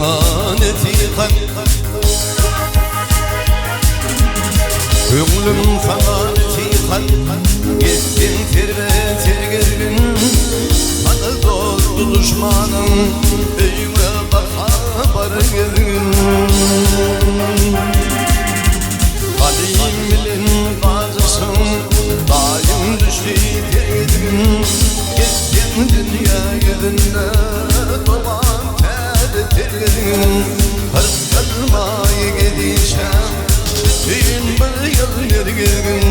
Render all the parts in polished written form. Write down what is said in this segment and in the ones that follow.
emaneti kan. Gönlüm fanati kan. Gittin terbetir geldin. Bana doldu düşmanım. Öyme bakabar geldin. Kadim bilin bazısın. Daim düştü tergedin. Gittin dünya yüzünde. Dolan tergedin. Kırıp kalmayı gidişem. Bütün bir yıl yergin.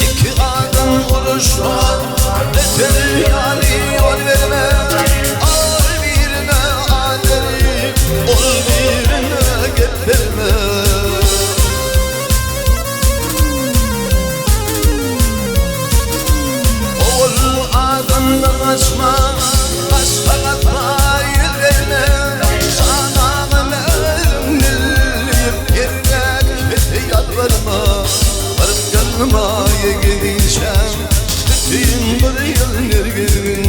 İki adam vuruşlar. Yeter yâli yol verme. Al birine aderi. Ol birine getirme. Kaçma, kaçma katma yüreğine. Sana ömrümlüyüm yerine kötü yalvarma. Varıp yanmaya gideceğim. Bütün bir yıl nergin.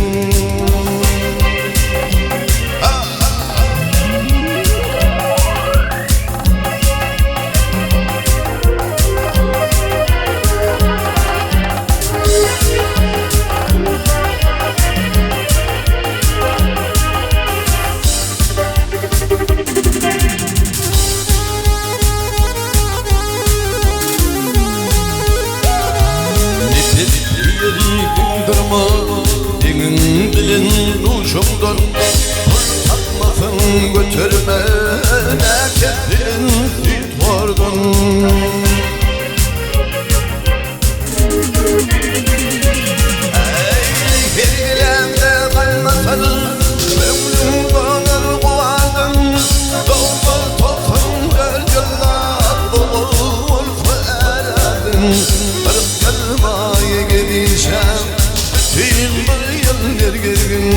Dinin bilin ucumdan takmasın götürme nekettin dit vardan. Ey hirgilemde kalmasın ömrüm kalır kuvardan. Doğma topsun gölgüllar boğul ferdin. Kırıp kalmaya gidişem. Bütün bir yıl nergin.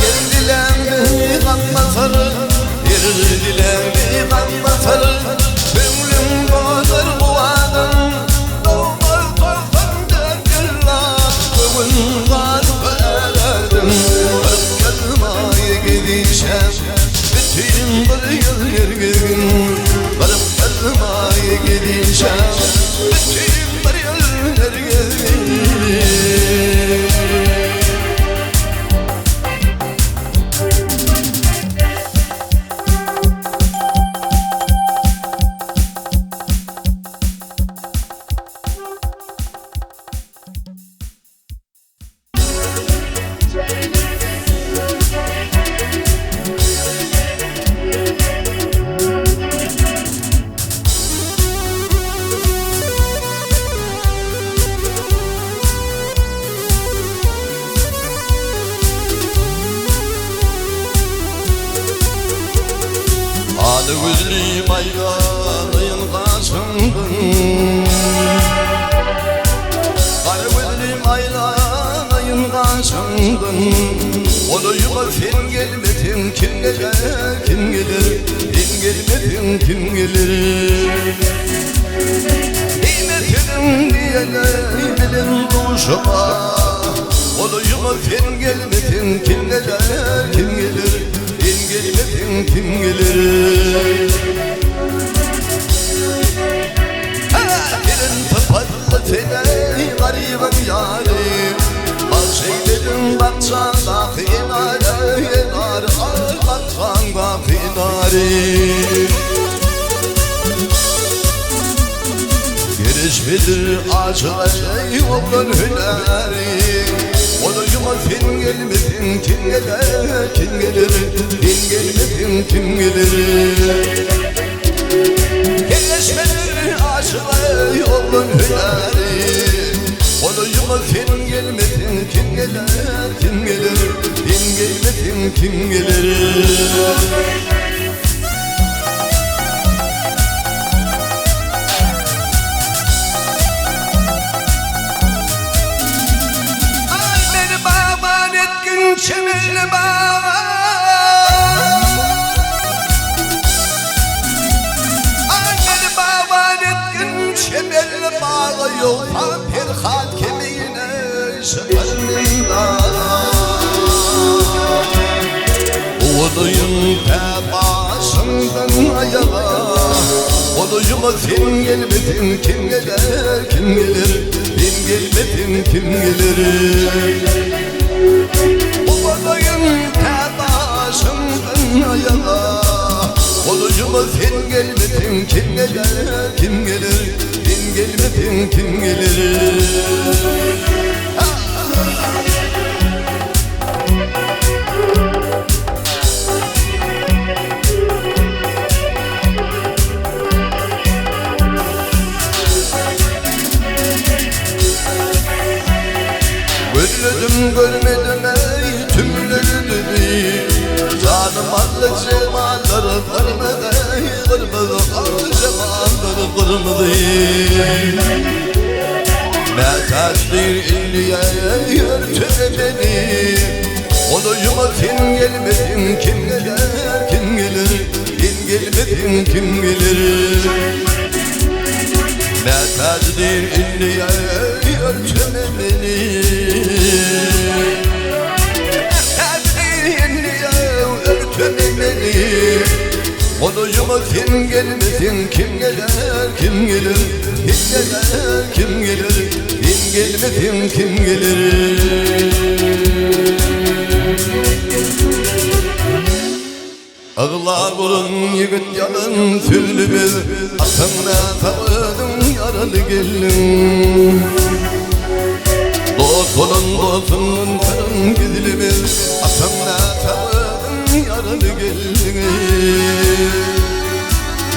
Geldiler mi kanma sarı. Geldiler mi kanma sarı. Ömrüm kadar kuvadan. Doğmaz toptan döküller. Kıvın var verdim. Kırıp kalmaya gidişem. Bütün bir yıl nergin. Varıp kalmaya gideceğim. Bütün bir yıl nergin. Adı güzlüm aylanıyın kaçındın. Adı güzlüm aylanıyın kaçındın. Olayıma sen gelmedin kim gelir kim gelir. Sen gelmedin kim gelir. Himmetin diyene bilin duşuma. Olayıma sen gelmedin kim gelir kim gelir. Sen gelmedin kim gelir. Gelin tıpatlı sene garibim yarim. Bahçeyledim bakçanda kınarı yenar. Al bakçanda kınarı. Gelişmedir acayip olan hüneri. Olayıma sen gelmedin kim gelir kim gelir. Sen gelmedin kim gelir. Gelişmedir acayip olan hüneri. Olayıma sen gelmedin kim gelir kim gelir. Sen gelmedin kim gelir. Çemelli bağ te başımdan ayağa Olayıma sen gelmedin kim gelir kim gelir Ben gelmedim kim gelir Olayım te başımdan ayağa Olayıma sen gelmedin kim gelir kim gelir Ben gelmedim kim gelir Görmedim görmedim ey tümlerini Canım allı cemalları kırmadı Kırmadı allı cemalları kırmadı Ne taşdır illiye örtme beni Olayıma sen gelmedin kim gelir kim gelir Ben gelmedim kim gelir Ne taşdır illiye örtme beni Olayıma sen gelmedin kim gelir kim gelir Kim gelir kim gelir Ben gelmedim kim gelir Ağlar burun yigit yalın sürlümüz Atımla tavıdım yaralı gelin Dostunun dostunun sarın gizlimiz Atımla tavıdım yaralı gelin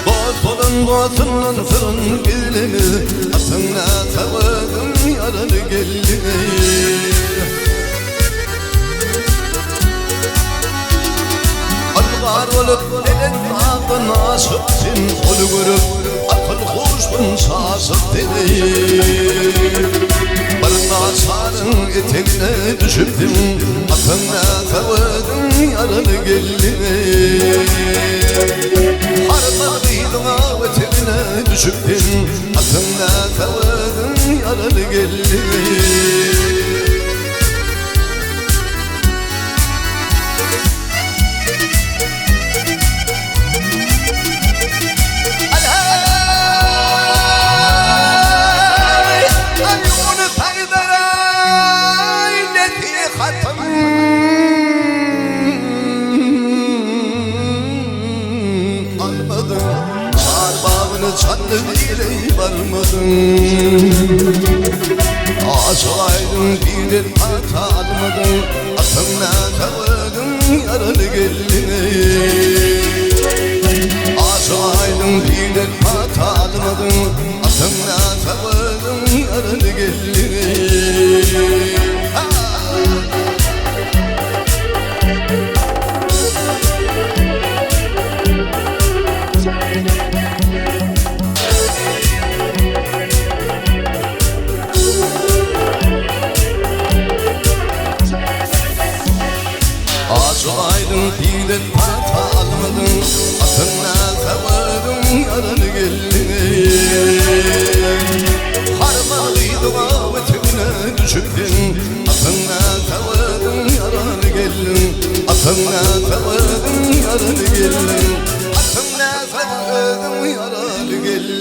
Dostunun dostunun sarın gizlimiz Atımla tavıdım yaralı gelin Algar olup elin ağına sıktın Olu görüp akıl kuştun sasıp dedi Barına sarın eteğine düşürdüm Atına tavıdın yaralı gelini Harmadıydın av eteğine düşürdüm Atına tavıdın yaralı gelini Çanlı direği varmadın Aşaydın bir hata almadın Atımla tavıdın yaralı gelini Aşaydın bir hata almadın Atımla tavıdın yaralı gelini Aşaydın fiilen hata almadın Atına tavıdın yaralı gelini Harmadıydın av eteğine düşürdün Atına tavıdın yaralı gelin Atına tavıdın yaralı gelin Atına tavıdın yaralı gelin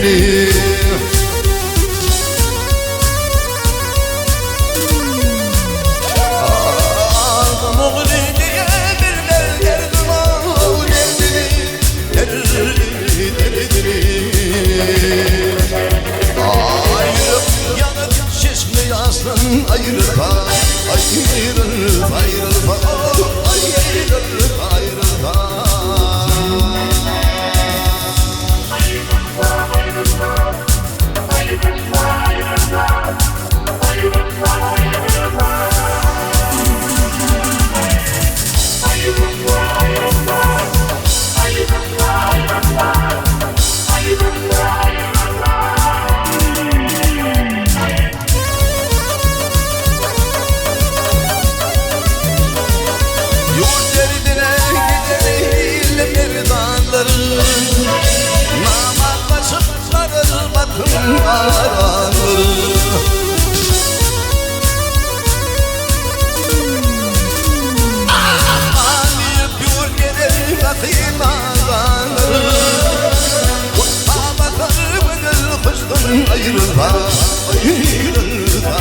derdini. Ayrılma, ayrılma, ayrılma, ayrılma, ayrılma. Ayrılma, ayrılma,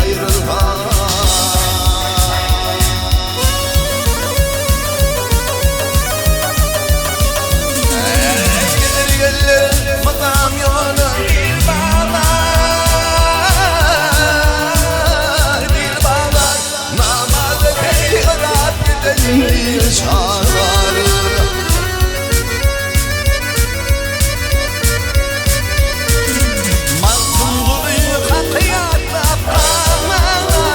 ayrılma. Gelir makam yolu bir bağlar, namazı peygamber giden bir çağlar. Ayrılma, ayrılma,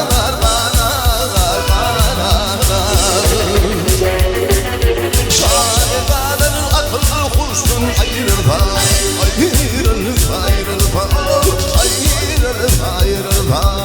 ayrılma, ayrılma, ayrılma, ayrılma, ayrılma, ayrılma, ayrılma.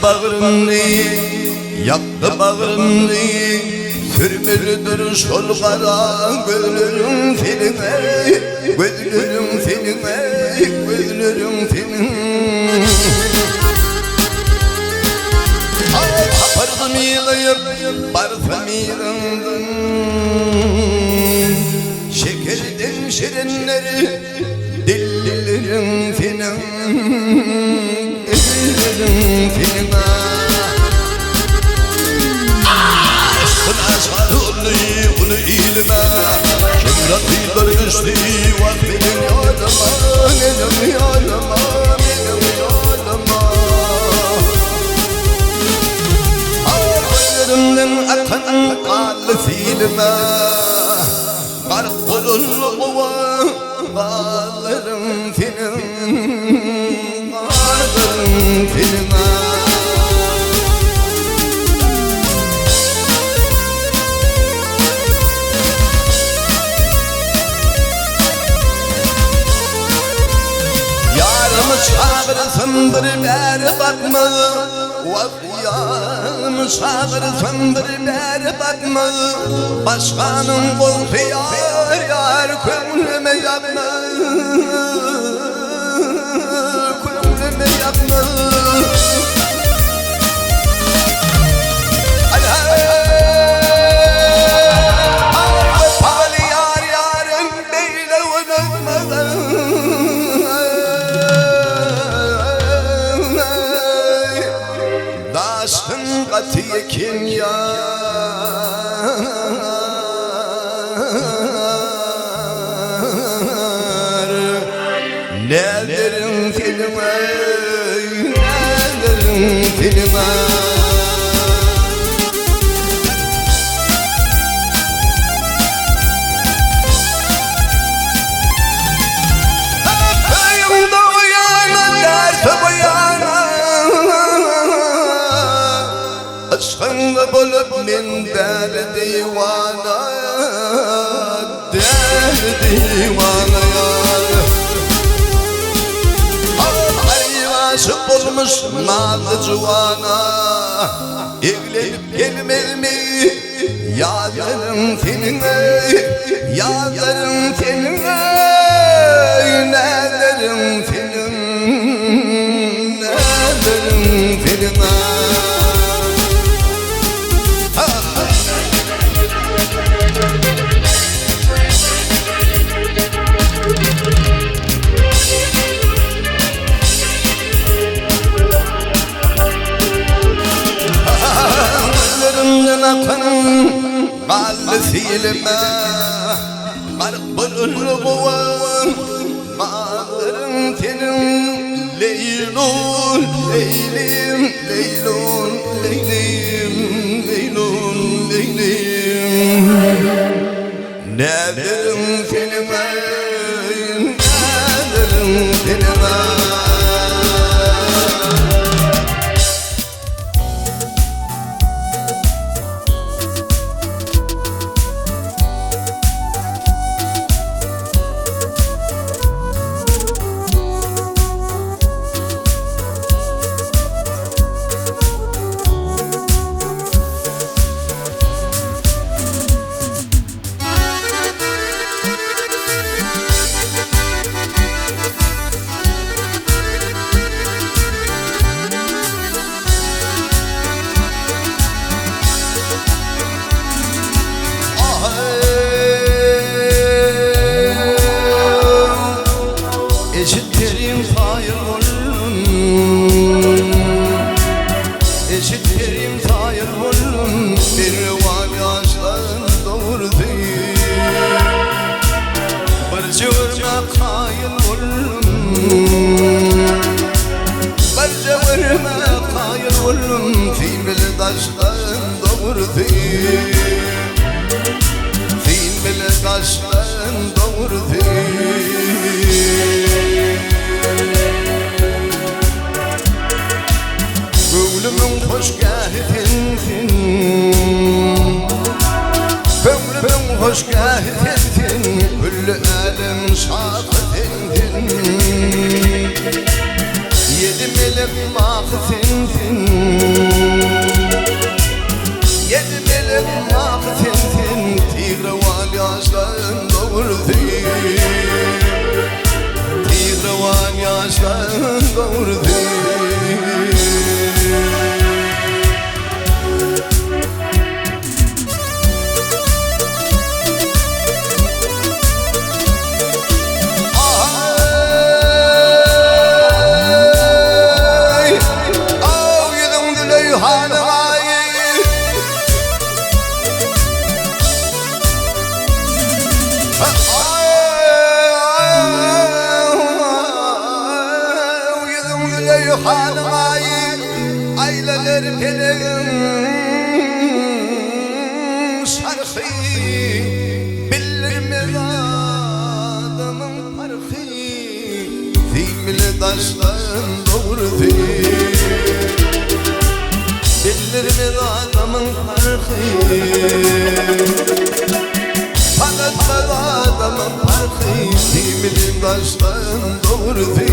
Bağrımı, yaktı bağrımı, sürmelidir sol kara gözlerim seninle, gözlerim seninle, gözlerim seninle. Apardım yılayıp, parfüm yılandım, şekerden şirinleri, dillerim senin. Aşkına sarıldı bunu ilme, şımratıylar güçlü var benim yanıma, benim yanıma, benim yanıma. Gözlerimden akan kanlı filme, kar kurullu kova, bağlarım senin, bağlarım senin. Çağırsındır beri bakma, Yarım çağırsındır beri bakma, başkanın korkuyor yar gönlüme yapma, gönlüme yapma. Daşkın katiye kim yar, ne derim filme, ne derim filme. Köyümde uyanan derse uyanan, aşkınla bulup min der divana, der divana. Aşık olmuş nazlı cuvana, evlenip gelmez mi? Yazarım seninle, yazarım seninle, ne derim senin, ne derim seninle. Kallı silme, karık bulur boğan, bağlarım senin, Leylun, Leylim, Leylun, Leylim, Leylun, Leylim. Ne derim senime, ne derim senime. Eşitlerim hayır olun, eşitlerim hayır olun, bir var yaşların doğurdu. Bir cıvırma hayır olun, bir cıvırma hayır olun, filmli taşların doğurdu. Filmli taşların doğurdu. Gönlümün hoşgahıdinsin, gönlümün hoşgahıdinsin, Güllü alem şahıdinsin. Yedi melek mahıdinsin, yedi melek mahıdinsin, Tigrevan yaşların doğurdu, Tigrevan yaşların doğurdu. Aileler peleğin şarkı, bilir mi adamın taştan doğurdu. Bilir mi adamın farkı, fakat adamın farkı, kimin taştan doğurdu.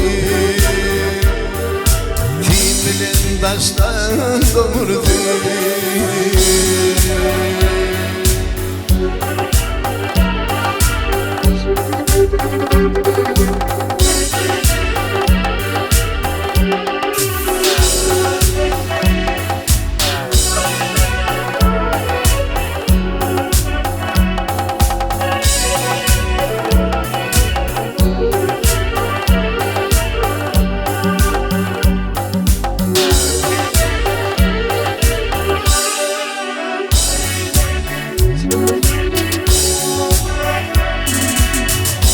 Kimin taştan doğurdu.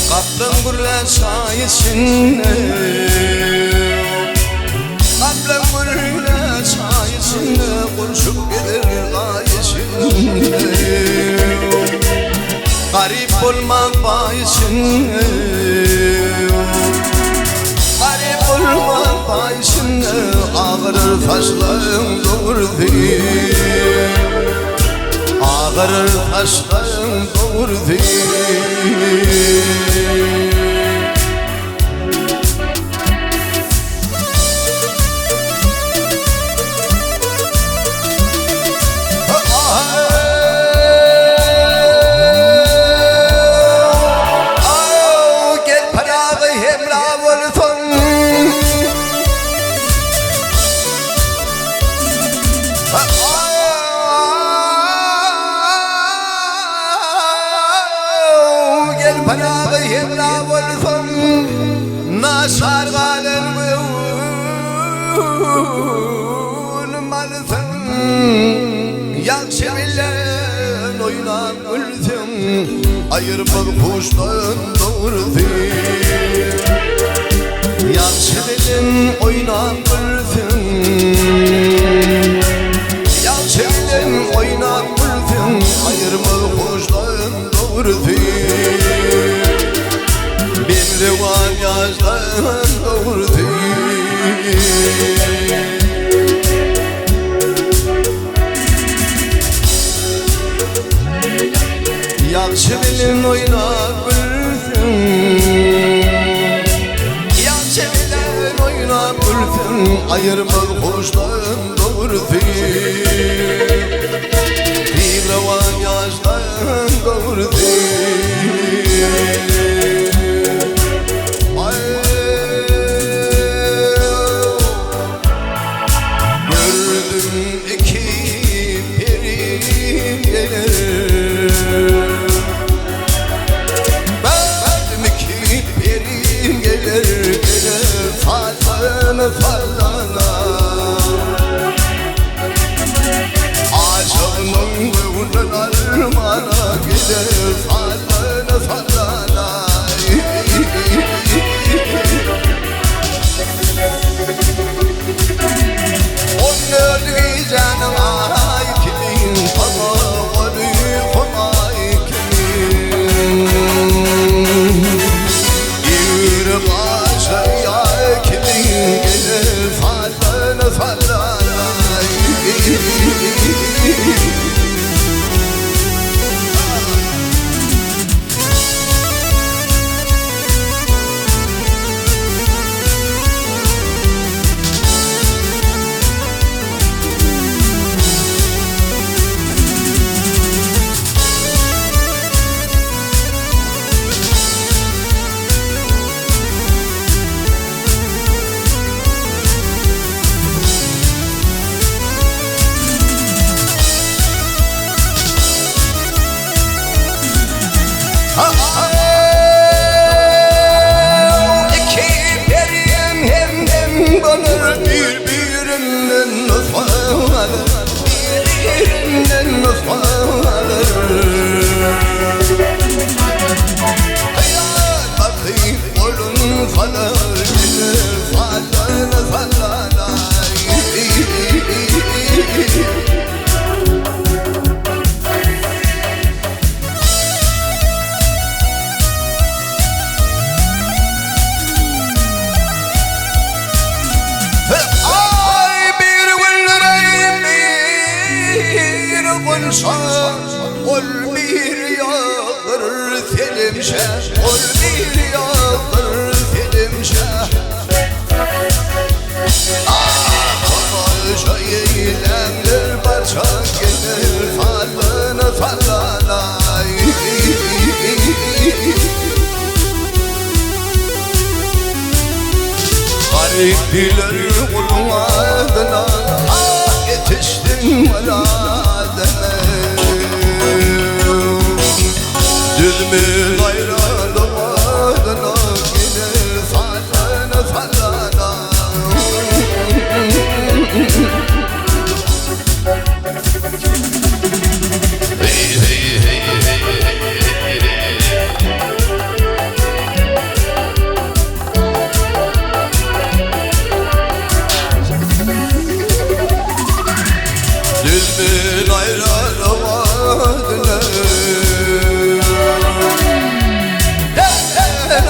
Kaplan gurle sayesinde, kaplan gurle sayesinde, kurşuk gelir gayesinde. Garip olmak bayisinde, garip olmak bayisinde, ağırır taşlarım doğurdu. Ağırır taşlarım doğurdu. Bana hemla olsun, nasar galem olmalısın. Yakşı bilen oynan ölsün, ayırmak kuştan doğurdu. Yakşı bilen oynan ölsün, yakşı bilen oynan ölsün, ayırmak kuştan doğurdu. Bir revan yazdan doğurdu. Yakşı bilin oynar bilsin, yakşı bilin oynar bilsin, ayırmak kuştan doğurdu. Bir revan yazdan doğurdu. Fallana Aşığının gönlün armana gider fallana fallana. Onları canıma kimin falaları kolay kimin bir başaya kimin gelir fallana fallana. İki perim hem bana birbirinden nusfalar, birbirinden nusfalar. Hayat bakayım olun falar, falana falana. olsa ol bir yağdır telimşe, ol bir yağdır telimşe. Koca eğlenir parça gelir fallana fallana. Garip bilir kulun adına, yetiştin muradına. Düzmün ayranım adına, gelir fallana fallana. Düzmün ayranım adına,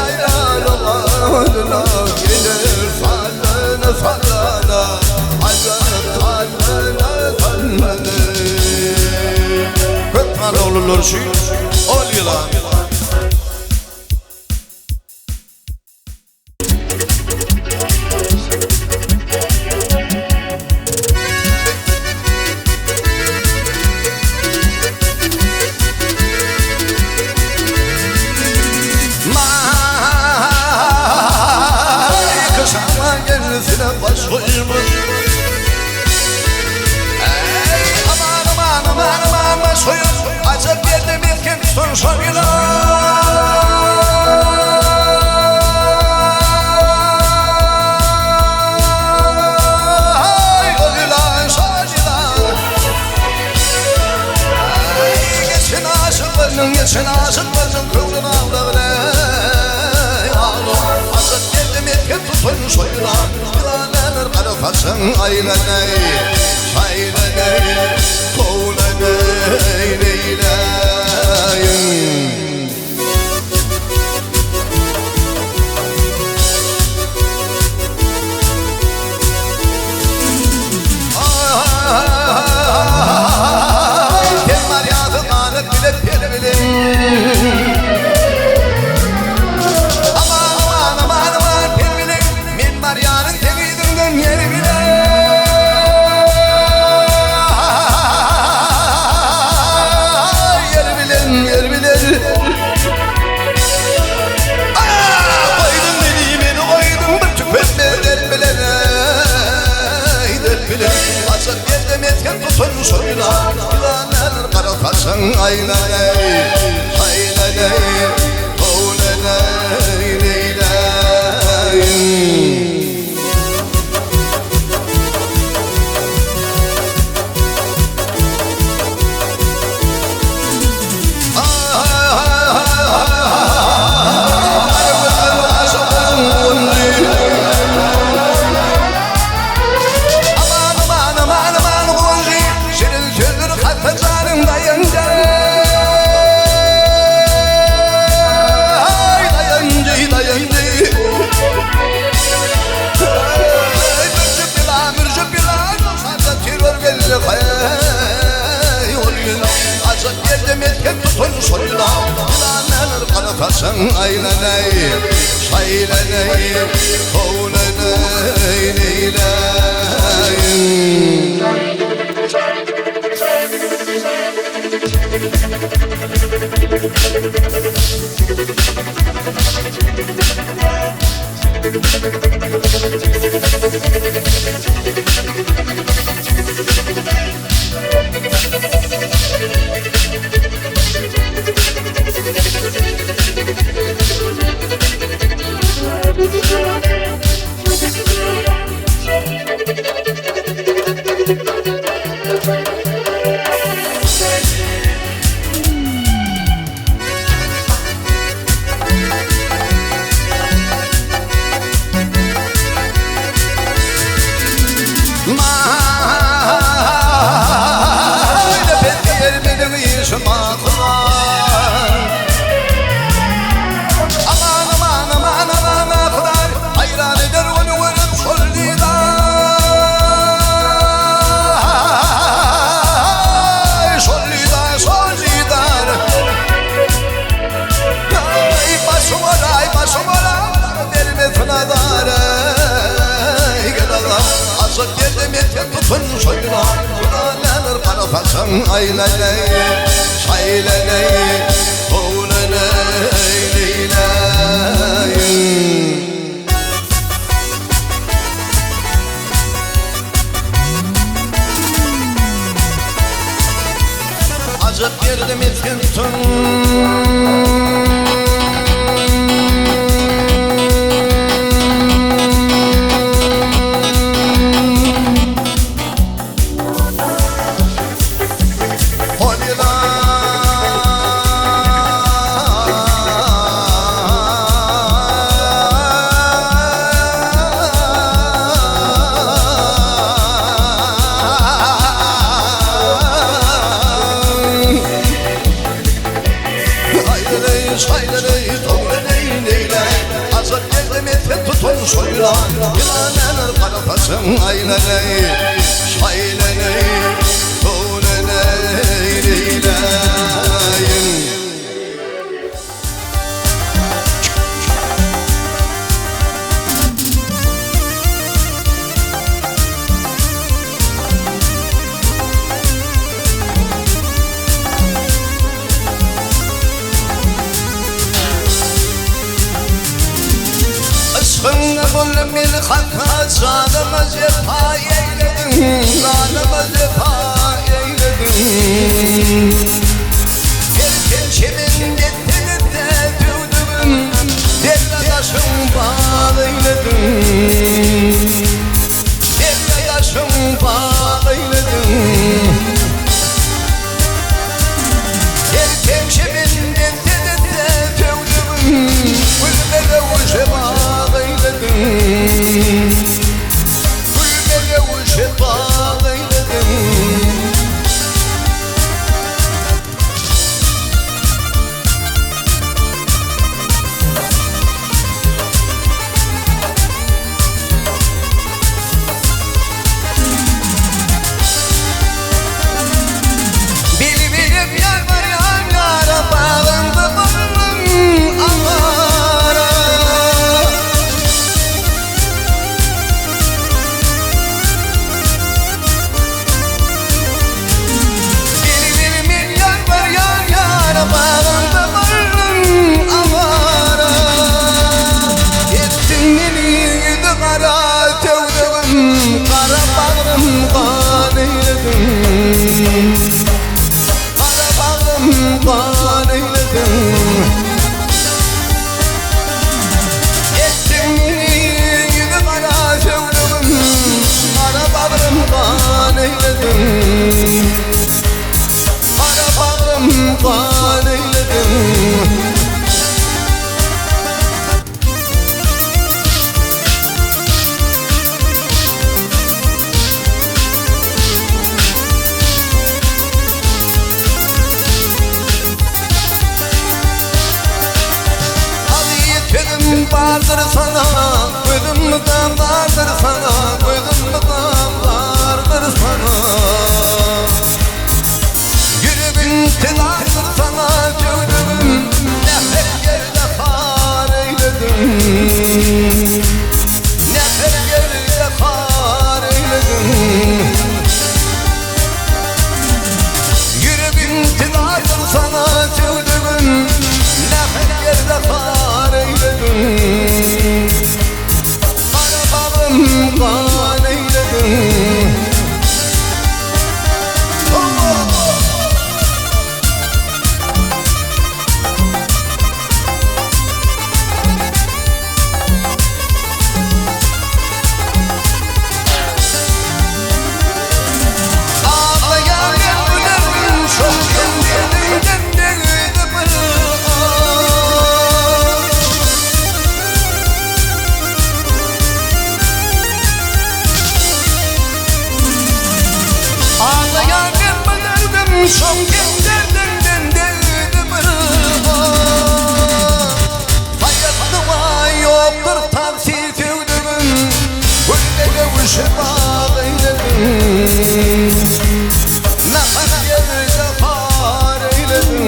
ayranım adına, gelir fallana fallana. Kökmen olurlar şu ol yılan. Kışama gelsine baş koymuş. Aman soyun, acep geldim ilkin son soyuna. Ay oylan soyuna. Geçin aşıklarının, geçin aşıklarının kıvrın ağlarına. Acep geldim ilkin son soyuna. Yılanır karıfasın aylanay, aylanay. Kovlanay Leyla'yım. Kim var yadı kanık bile peri bilin. Aman peri bilin. Min var yarın temidimden yeri bilin. Koydun dediğimini koydun bir tüpetme der bilene. Azap yerde metken tutun soyuna. Yılanlar karakasan aylanay, aylanay. Kovlanay Leyla'yım. Azap yerde metken tutun soyuna. Yılanlar karakasan aylanay, aylanay. Kovlanay Leyla'yım. bakın aylanay şaylanay oğlanay leylayın. Acıp girdim etkin tüm soylan yılanır karapasın aylanay şaylanay oğlanay leylayın. Kulum bil halka canıma cefa eyledin, canıma cefa eyledin. Bir pençemin getirip de tüydüm, derle taşım bağ eyledin. Derle taşım bağ eyledin. Bir pençemin getirip de tüydüm, gülmere uçe bağ gülmeye uşe bağlaydım. Bilmiyorum yar var yara bağımda bağımın ağara. Bağımda varlım avara. Ettin beni yüzü kara tevdüm, kara bağrım kan eyledim. Kara bağrım kan eyledim. Ettin beni yüzü kara tevdüm, kara bağrım kan eyledim. Kara bağrım kan eyledim. Gözüm vardır sana, gözüm de vardır sana, gözüm de vardır sana. Yüreğim telardır sana, gözüm nefret yerde kar eyledim. Nefret yerde kar eyledim. Yüreğim telardır sana, gözüm nefret yerde kar eyledim. Kara bağım kan eyledim. Çok genderden derdim hayatıma yoktur tavsiye tüydüm. Gülmeye uşe bağ eyledim. Nefes yerde kar eyledim.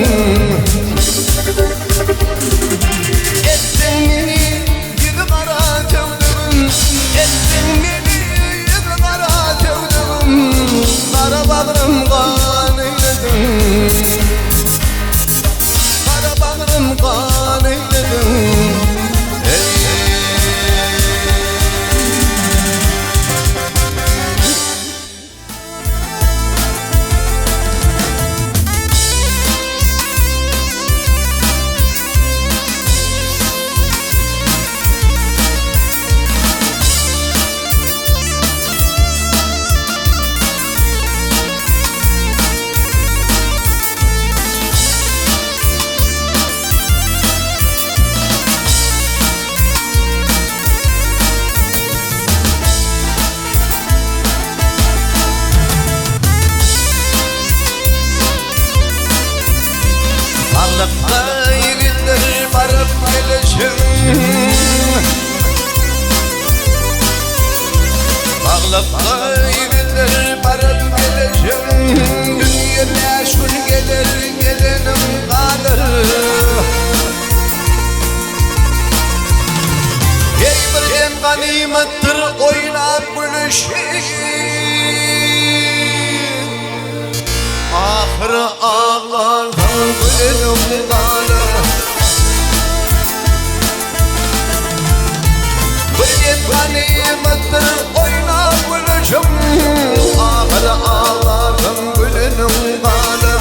Ettin beni yüzü kara tüydüm. Ettin beni yüzü kara tüydüm. Kara bağrım kan eyledim. ganimettir oynap gülüşün. Ahırı ağlardan gülüm kanı. Bir ganimettir oynap gülüşün. Ahırı ağlardan gülüm kanı.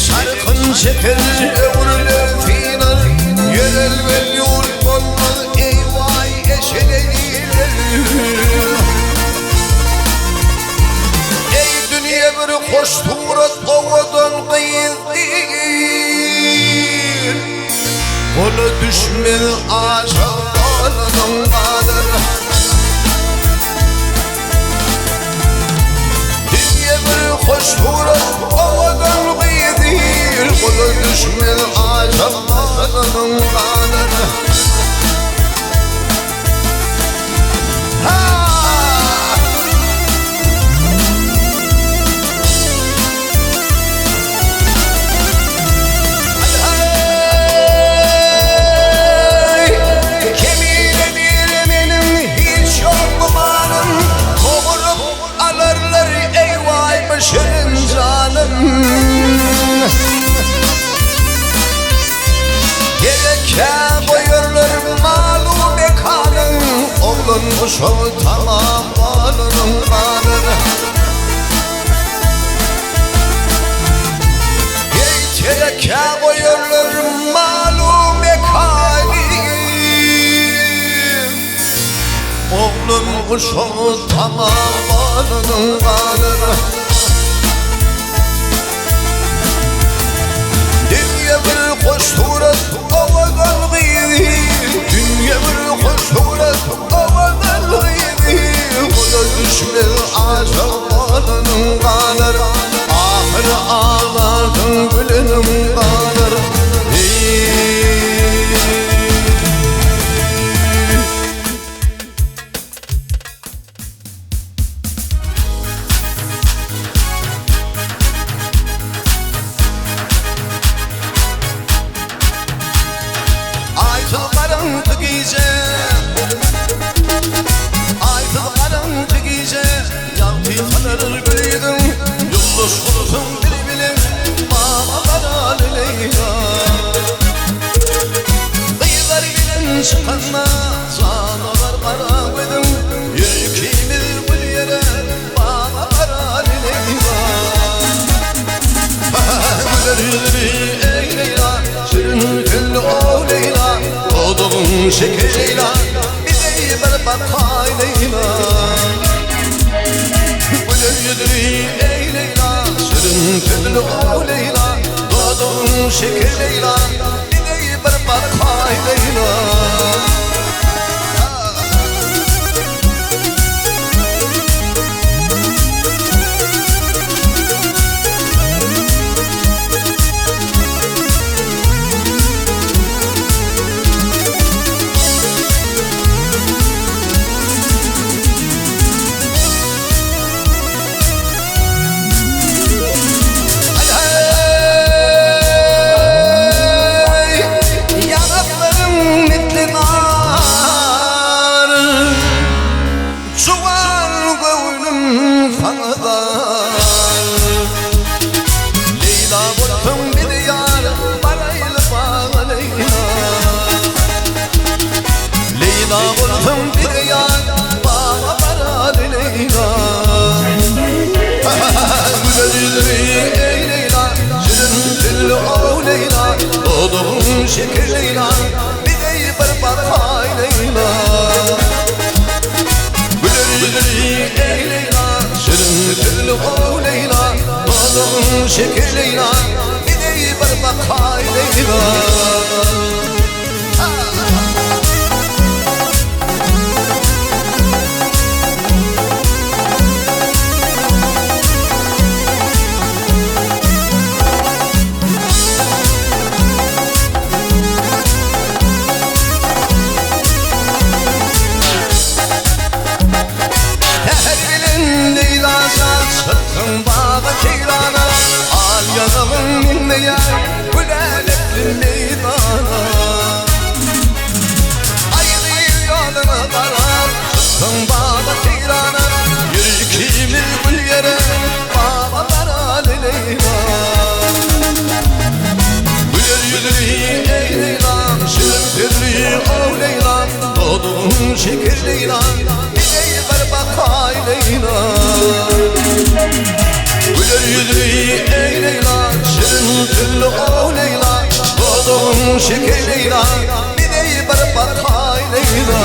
Çarkın çeker ömrüle finar. Yerel ve yurt olmaz eyvay eşeleyiler. Ey dünya bir koşturat ovadan kıyıldır. Kolu düşmez aşağıdan kalır. Dünya bir koşturat ovadan kıyıldır. Kulu düşmez aşağıdan kalır. Şirin canım gereke koyurlar malum mekanın. Olunmuş o tamam balının kanını. Gereke koyurlar malum mekanın. Olunmuş o tamam balının kanını. Koşturat avadan gıydı. Dünya bir koşturat avadan gıydı. Kula düşmez aşağıdanın kanır. Ahır ağlardın gülünün kanır. Karanlık gece, aydın karanlık gece. Yaltı tanır büyüdüm, yıldız bulutun bir bilim. Mama karar Leyla. Kıyılar bilen çıkanma, zanalar kara koydum. Yükümüz bu yere, mama karar Leyla. Güleri ey Leyla, şirin güllü o Leyla. Doğduğun şeker Leyla, bize bir bakay Leyla. Güleri ey Leyla, şirin güllü o Leyla. Doğduğun şeker Leyla, bize bir bakay Leyla. Doğduğun şeker Leyla, bize bir bakay Leyla. Güleri ey Leyla, şirin güllü o Leyla. Doğduğun şeker Leyla, bize bir bakay Leyla. Doğdun şeker Leyla, gideyi ver bakay Leyla. Güler yüzlü ey Leyla, şirin türlü o Leyla. Doğdun şeker Leyla, gideyi ver bakay Leyla.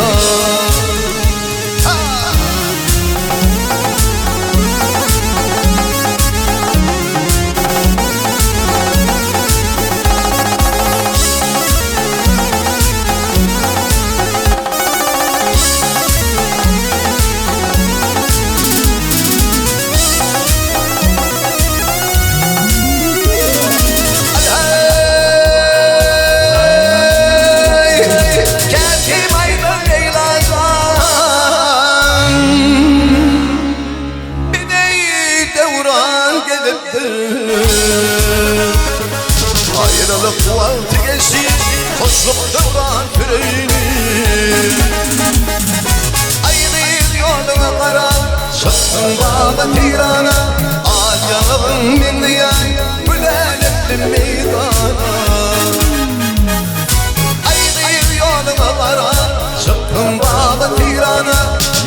Ayrılık vakti geçti, koşluk devran freni. Aynı yoluna kara, çıktım baba tirana. Al yanımın mindiye, gülen ettim meydana. Aynı yoluna kara, çıktım baba tirana.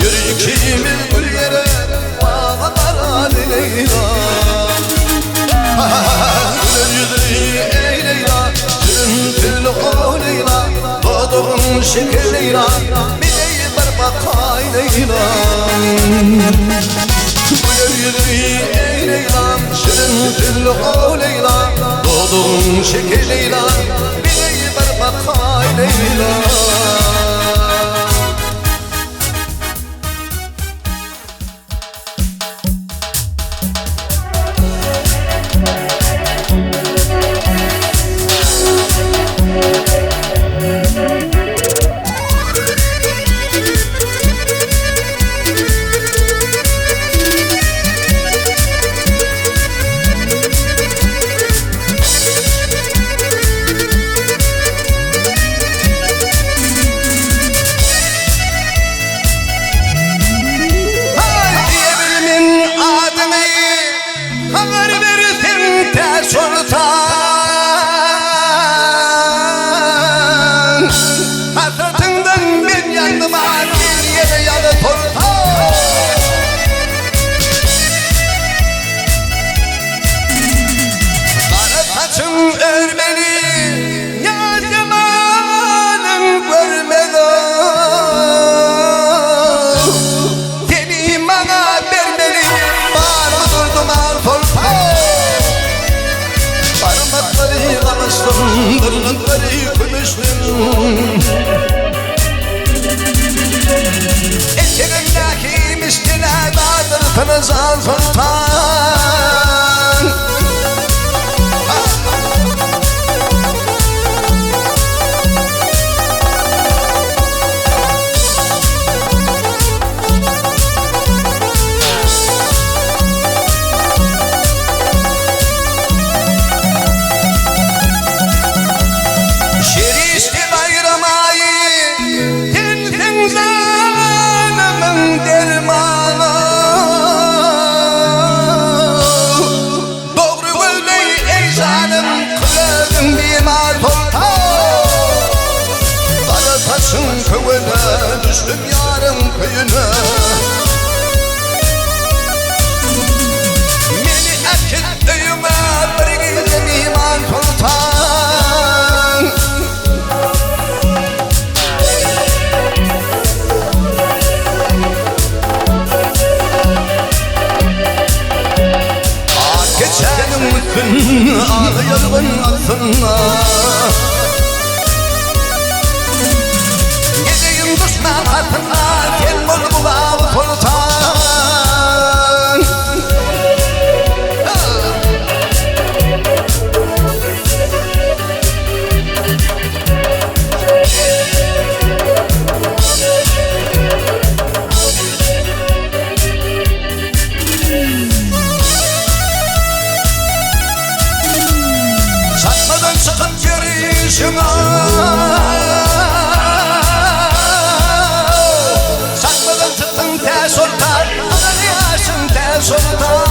Yürü ikimiz bir yere, baba kara Leyla. Güler yüzlü ey Leyla, şirin türlü o Leyla. Doğdun şeker Leyla, bileyi ver bakay Leyla. Güler yüzlü ey Leyla, şirin türlü o Leyla. Doğdun şeker Leyla, bileyi ver bakay Leyla. Hasretinden ben yandım bir yere yanı torta. Kara saçım örmeli, yaz yamanım görmeli. Seni bana vermeli, bağrımı durdum al torta. Parmakları kamıştım, tırnakları kümüştüm. Eteğimdeki miskine dağıtırsınız al sultan. Köyüne düştüm yarım köyüne. Beni erkek öyüme bir gizem iman sultan. Ah geçenim mısın ağlayalım aslında. Düşman katına gel bol bulağı sultan. Satmadan çıkıp yürüyüşüme, sultan, anlayasın te sultan.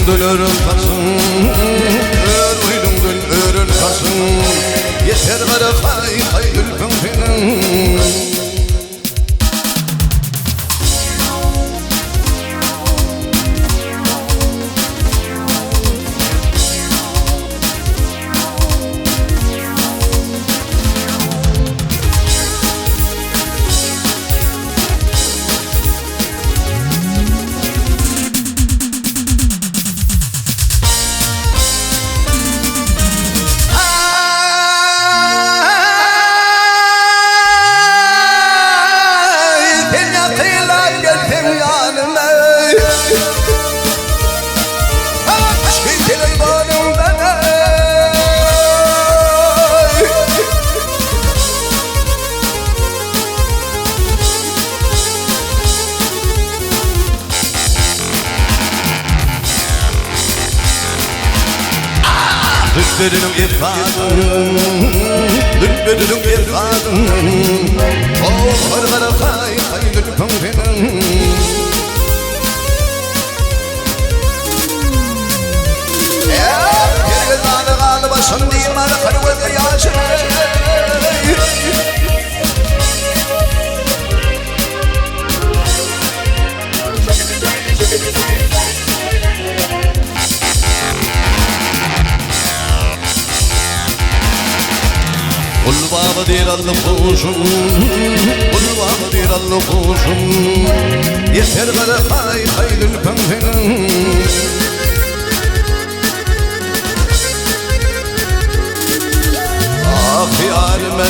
uydumdun örülkasın Uydumdun örülkasın Yeter gara hay hay ülkün senin Dülbülüm ifadın Dülbülüm ifadın Oh hargara kay kay dülbün senin Geri zanı galiba sındıyım ara karvada yaşa Kulbağımı değil allı kuşum Kulbağımı değil allı kuşum Yeter gara hay hay dülpem senin Ah yarime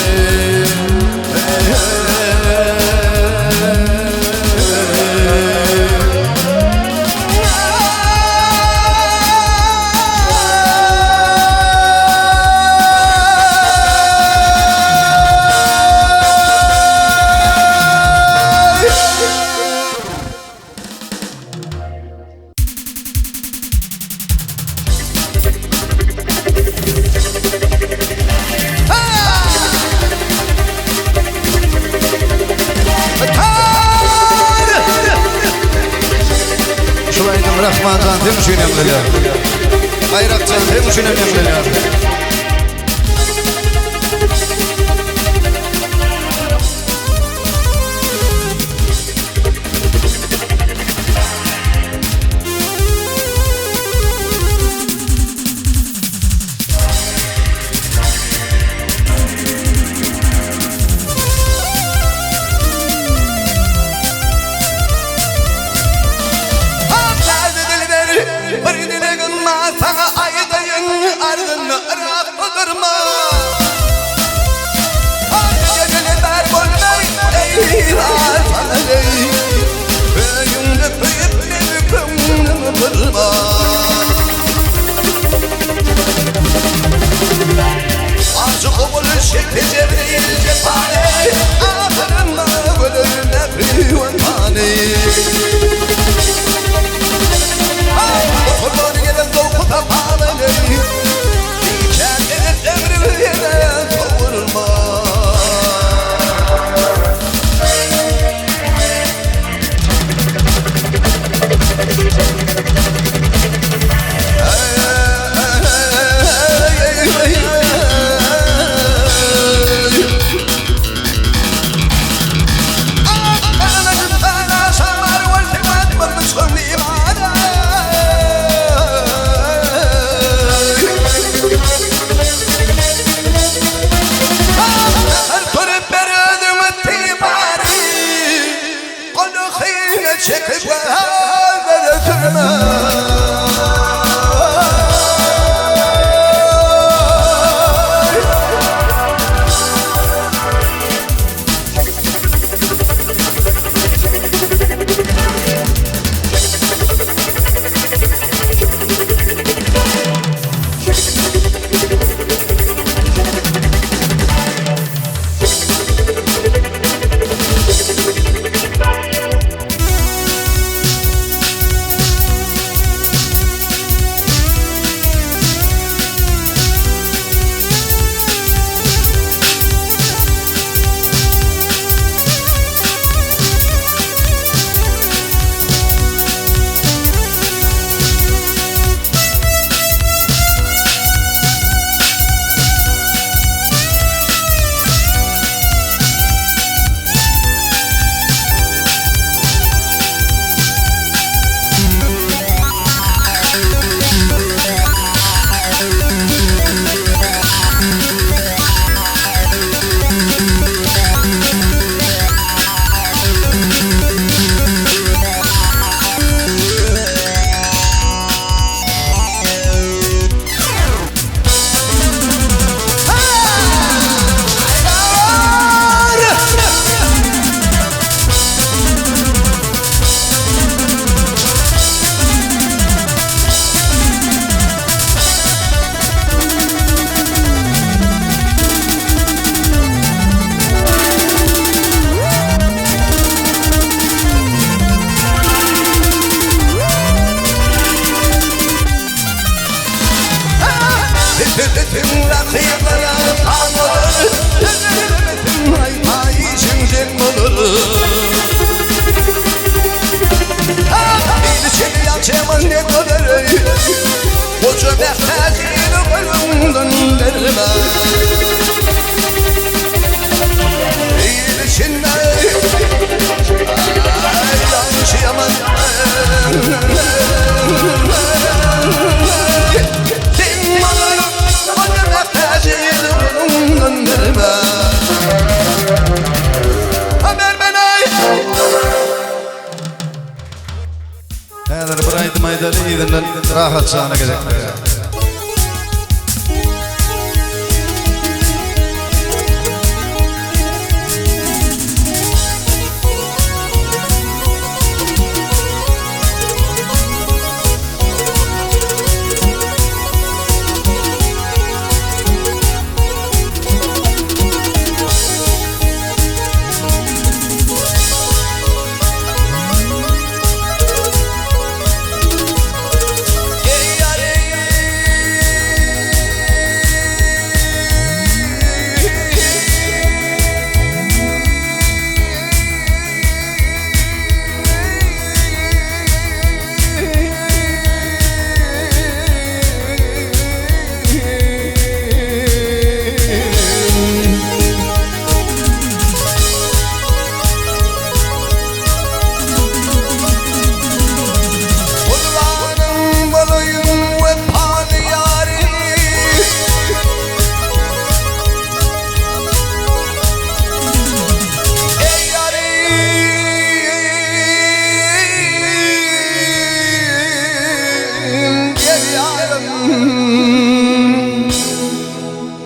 Rahmancan demiş önemliler Bayrakcan demiş önemliler Sana aydayın ardını Ucu mehtazin gülümden derime İyil içinde yanlış yaman Din malım ucu mehtazin gülümden derime Haber ben ay Eğer buraydı maydalı iyidinden rahat sana gelecek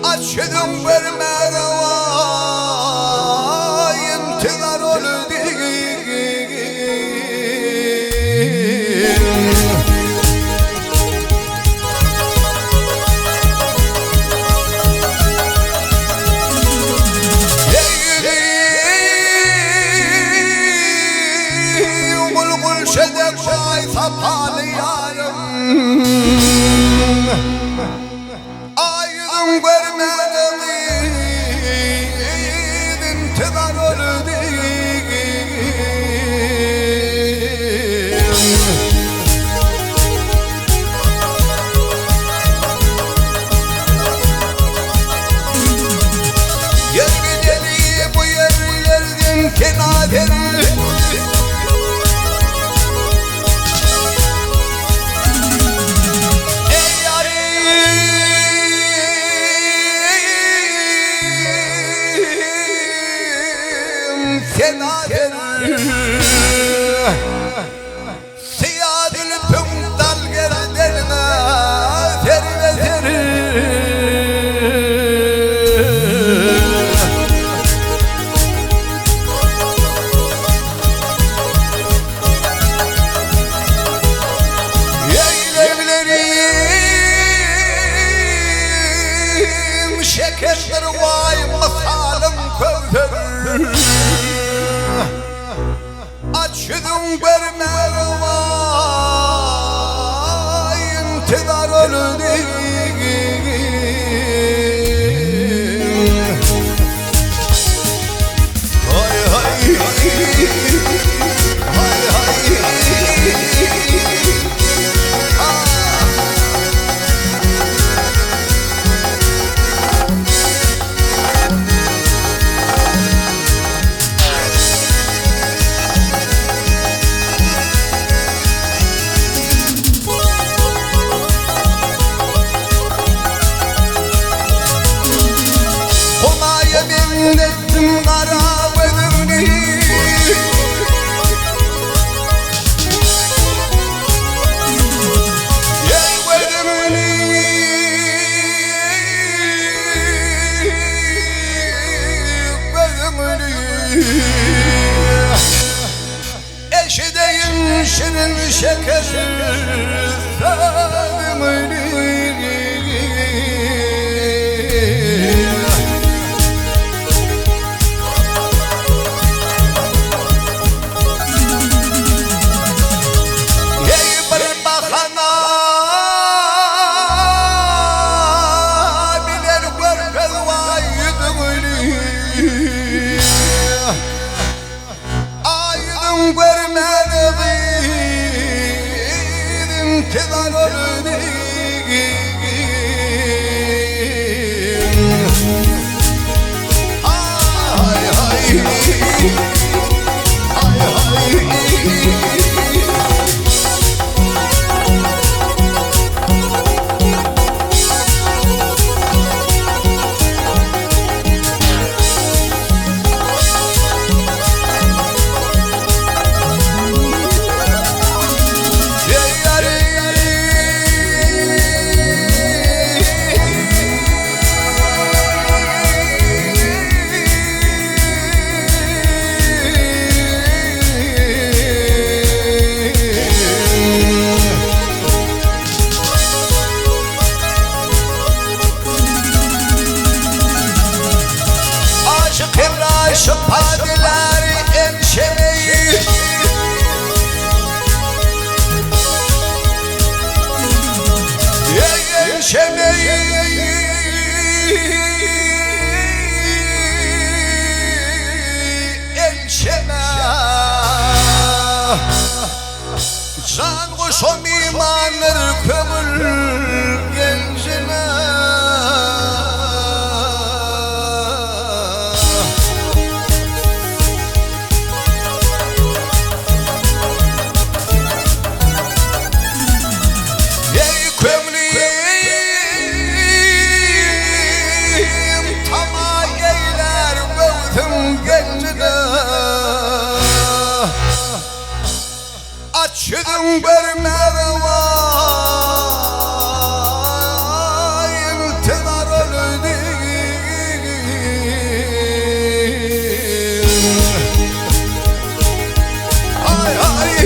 Açıdım vermeye vay intihar öldü Gul şedek vay sapalı yarım Aydın görmedim intihar öldü Yer gideli bu yerlerden kenaderi Siyadil tümdal gerdelme Fervedir Yeylevlerim şekerdir vay masalım kövdür Açıdım vermeye vay intihar öldü Hay hay Hay hay Ettim kara bedenini Ey bedenini Bedenini Eşideyim şirin şeker Sadımını intihar öldü Aşık padiler enşemeyi enşemeyi enşeme can kuşum imanır kömür gencine açıdım görmem vay intihar öldü ay ay ay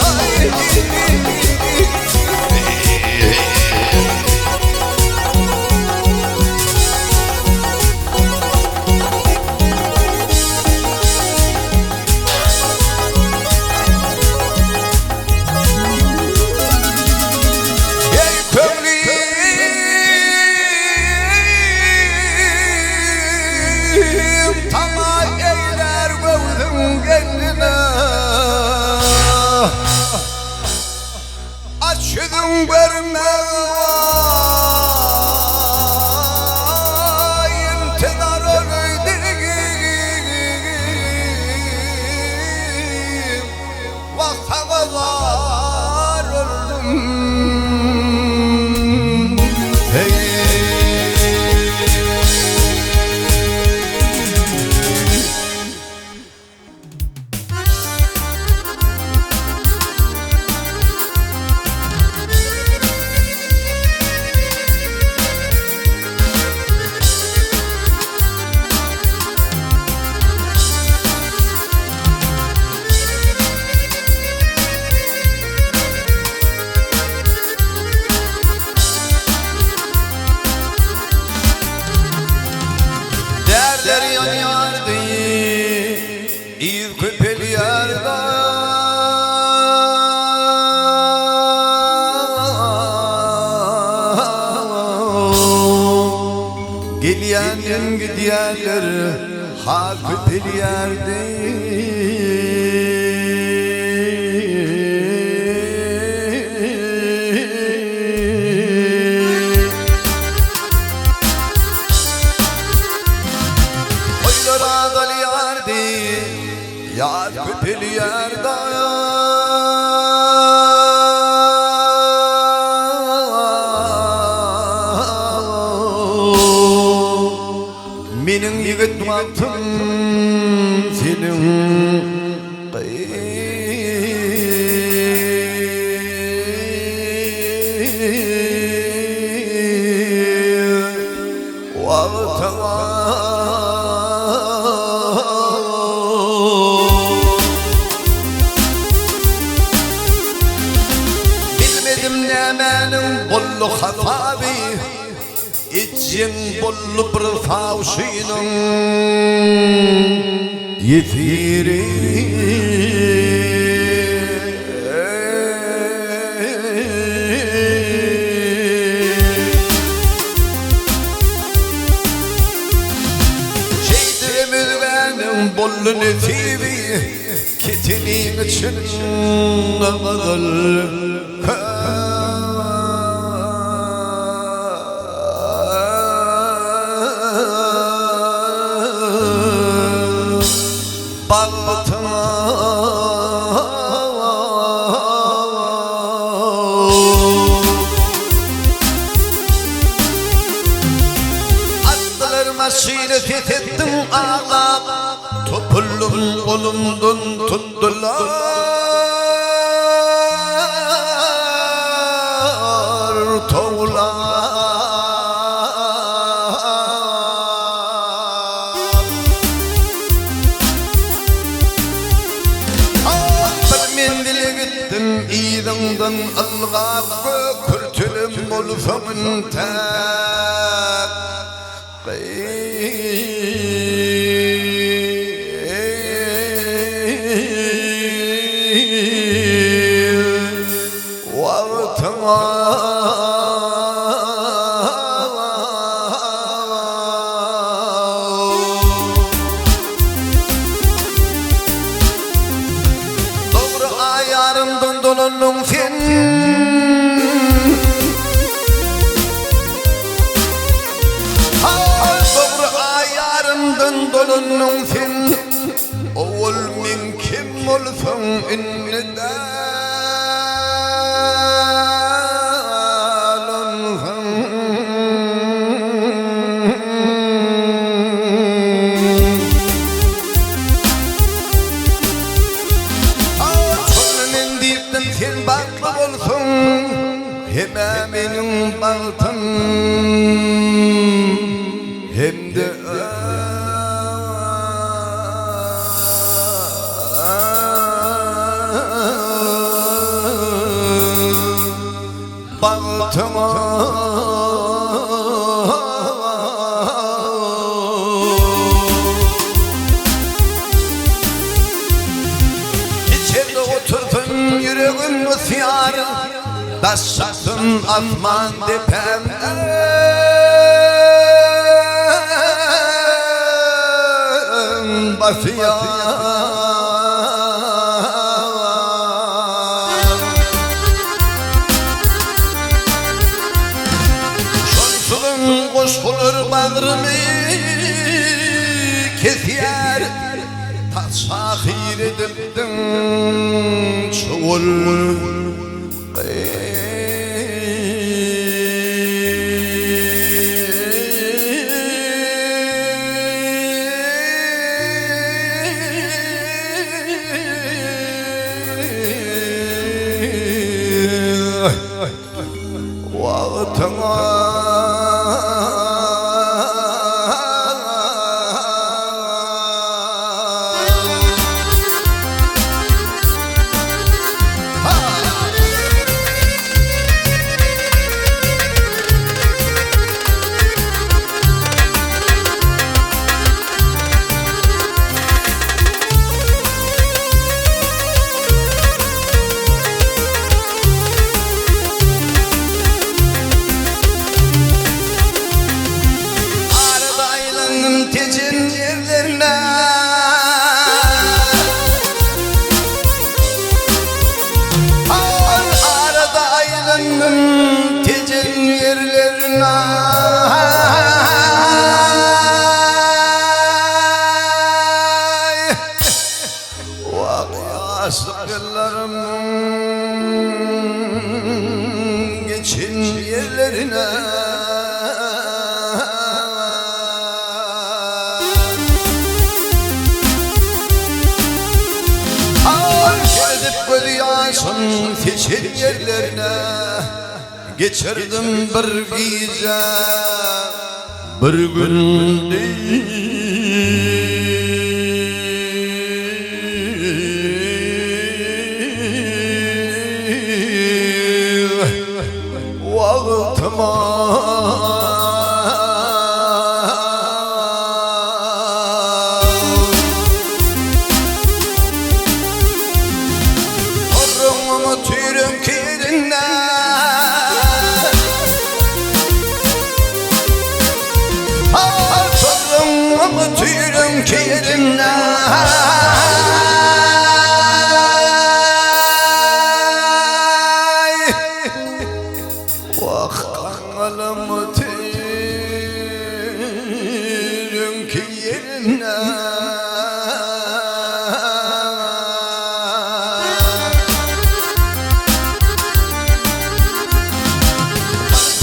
ay açıdım görmem vay intihar öldüm vaktalar öldüm Derler yanardı İz köpeli yarda Geliyen gidiyenler Ha köpeli yerde Yar köpeli yerde Menin yigit baktım senin bollu hatabi İçin bollu bir tavşinin yetiri Şeydirimiz benim bollu netibi Ketinin için namazal Baktım kolumdan tuttular tavlar. Bir mendile gittim iğdamdan algak kurtulum olsamın tak doğru ayarımdan dolanım fen doğru ayarımdan dolanım fen oğul min kim olsam inneden hem benim baltam hem de baltama içeride oturdum yüreğim ısıyarı taşsın asman tepemde basıyor. Şonsulun koşkulur bağrımı kesiyer tasahir edildim çoğul asırlarımın geçin yerlerine Gidip gözyaşın seçin yerlerine geçirdim bir gece bir gün değil. Orrumu tüyrüm kirine Orrumu tüyrüm kirine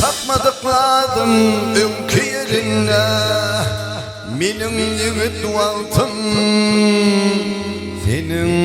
Tapmadıkladım ünkü yerine Benim yigit valtım بين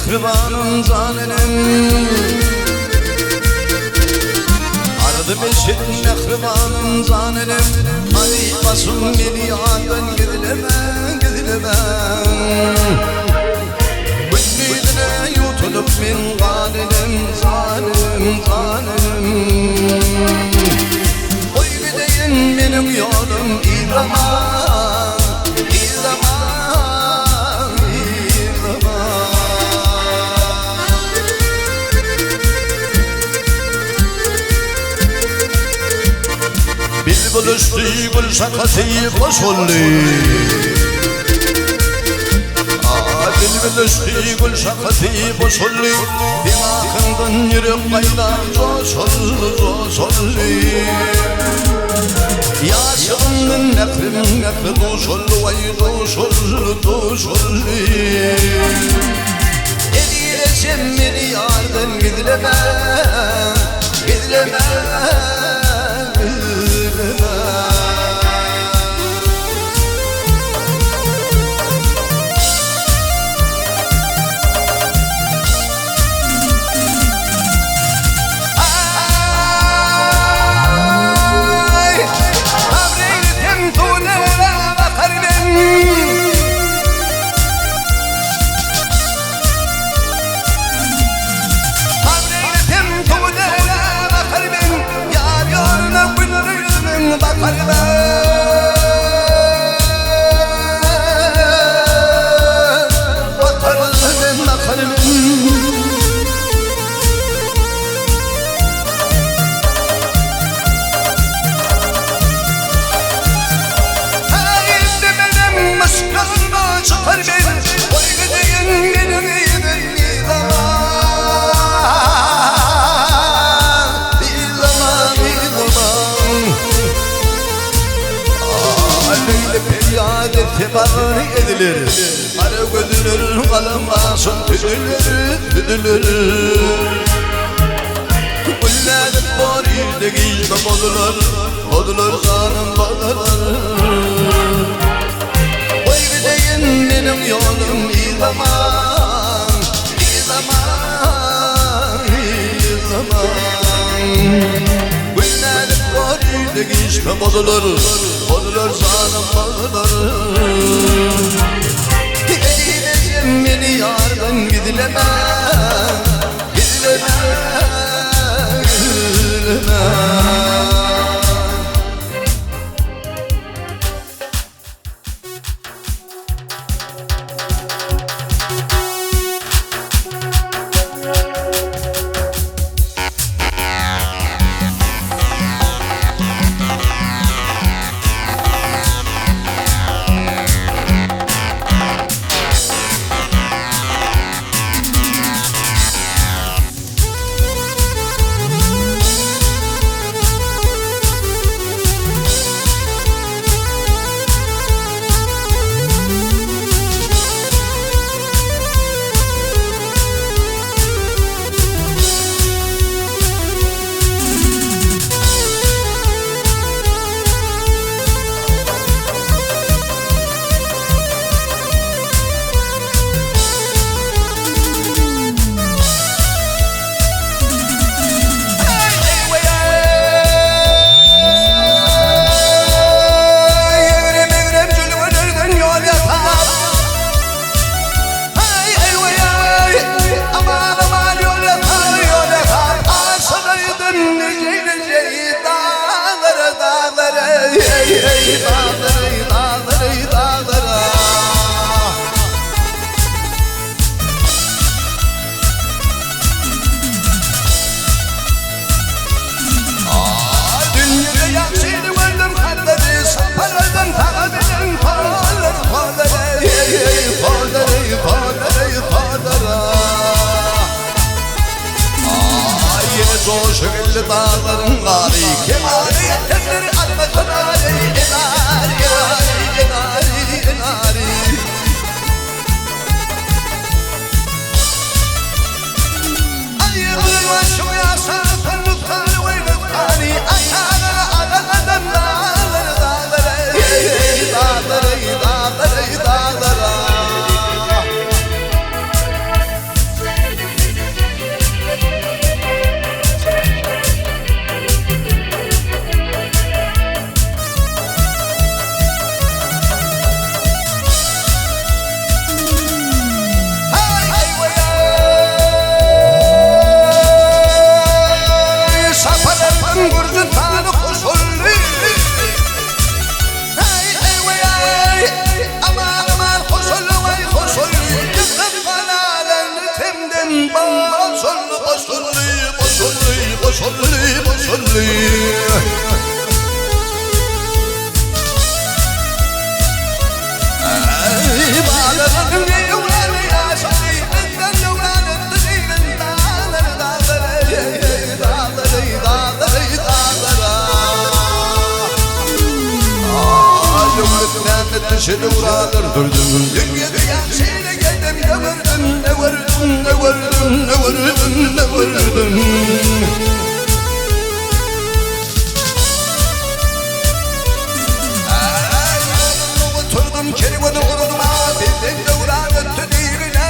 Nehribanın zanenim Aradı beşik nehribanın zanenim Hani basın beni yandan gidileme Gündüzüne yutulup min ganenim zanenim Oy gideyim benim yolum İrama Buluştu gül şakatıyı boşulli Buluştu gül şakatıyı boşulli Dimakından yürek kaynar coşulli Yaşımın nefri duşulli Vay duşulli Edileşim beni yardan gidileme Tebarri edilir Ara gözülür kalamazsın tüdülür Kulledik bari giyme bodular zanım bodular Oy gideyim benim yolum İzaman Kulledik bari giyme bodular zanım bodular Gideceğim beni yardan gidileme dağların gari kenarı yeterleri alma kenarı enari enari enari enari ay başım ya sarfın lütfen ve lütfani ayağına adanadan dağları dağları dağları dağları dağları بصلي بصلي بعد الدنيا ولا يا صلي الدنيا ولا الدنيا Şeduralar durdum dünyada yaşayla geldim ne vurdum ne vurdum ne vurdum ne vurdum ne vurdum oturdum kervanı vurdum abi ben devran öttü değiline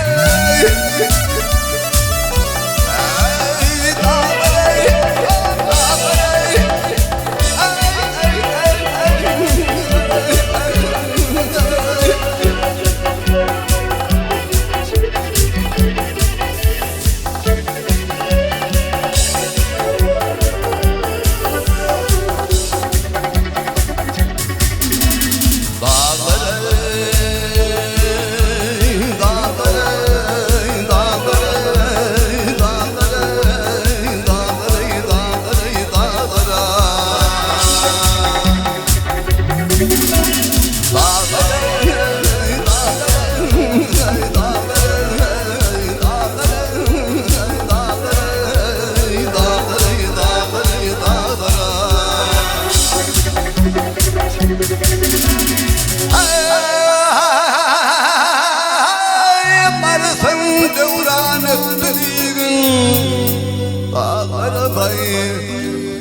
Dağlara bay,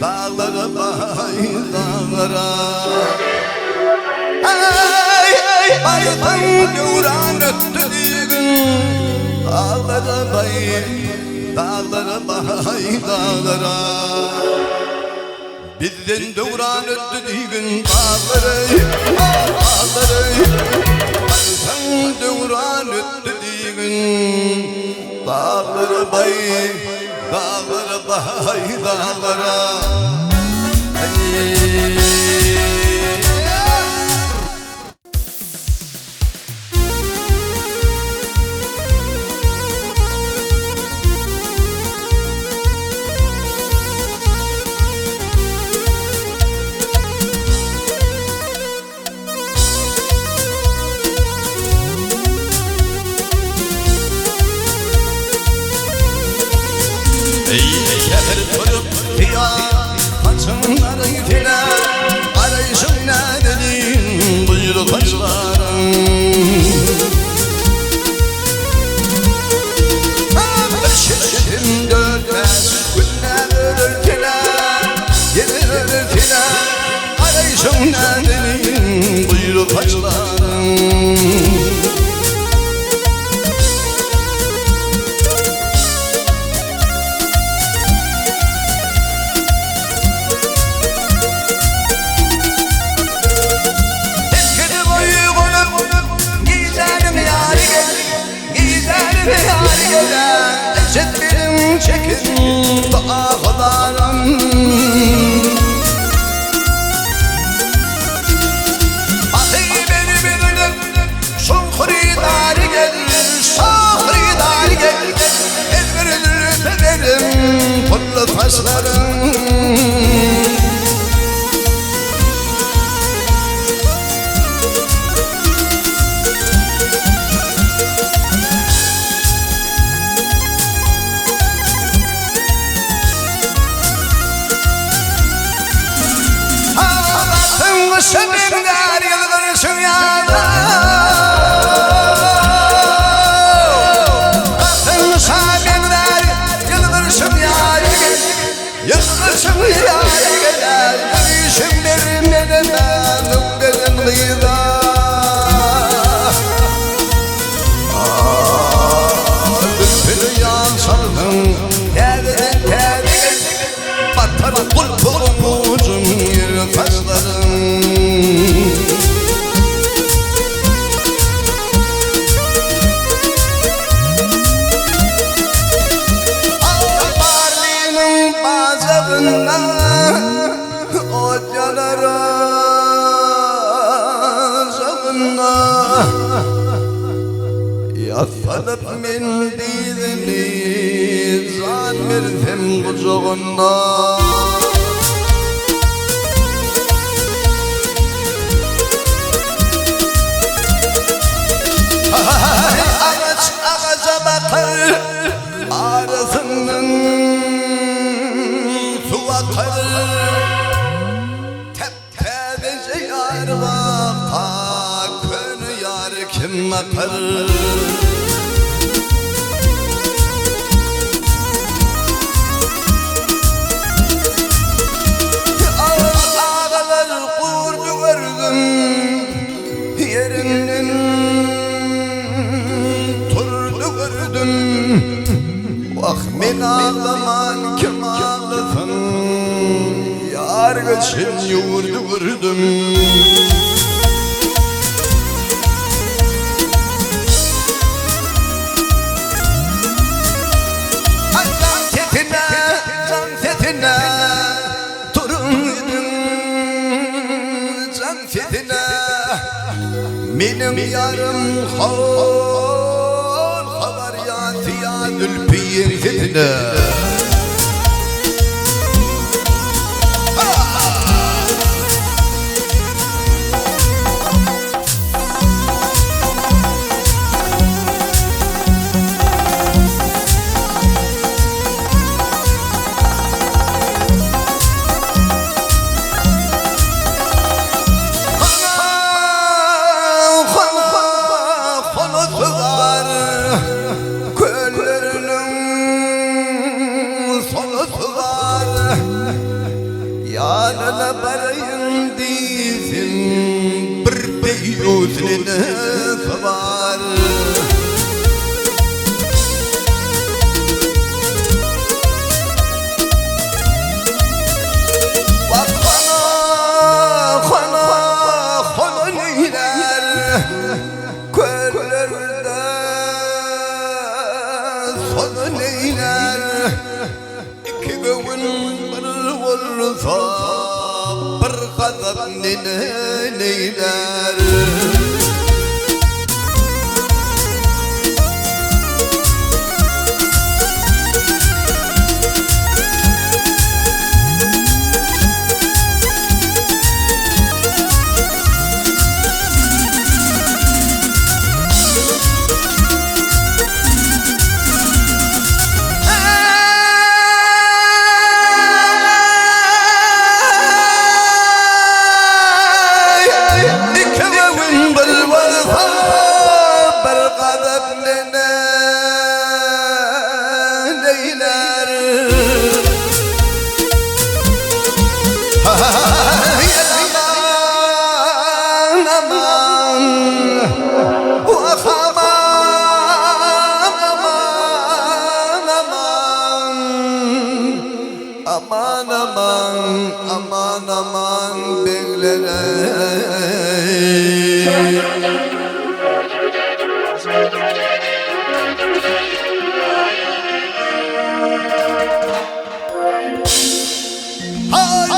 dağlara bay, dağlara ay baydan duran öttü gün dağlara bay, dağlara bay, dağlara birden duran öttü gün dağlara dağlara baydan duran öttü gün dağlara bay dağlara bay dağlara şehir turup ya kaçınların file arayışım ne dedin buyur taşlarım bir şişim dönmez günler ölür file gelir ölür file arayışım ne dedin buyur taşlarım Çektim çekin dağlarım Ahi beni benimle şuhridar gel şuhridar gel El verilir benim kullu taşlarım Yaslanıp mendilini zan verdim kucağına. Ağaç ağaca bakar, arasından su akar. Tepede yar bakar, könü yar kim bakar? Ağalar kurdu gördüm yerinden, turdu gördüm. Vah men ağlaman kim ağlasın, yar göçün yurdu gördüm. Can setine turun can setine, benim yarım havar ya ziyadül piyin setine. Yanına barayım dizim, bir beyuzlini var. Bak bana neyler, köllerde sonu neyler. İki gün olursa bir gazap neyler. Aman aman aman aman beklere.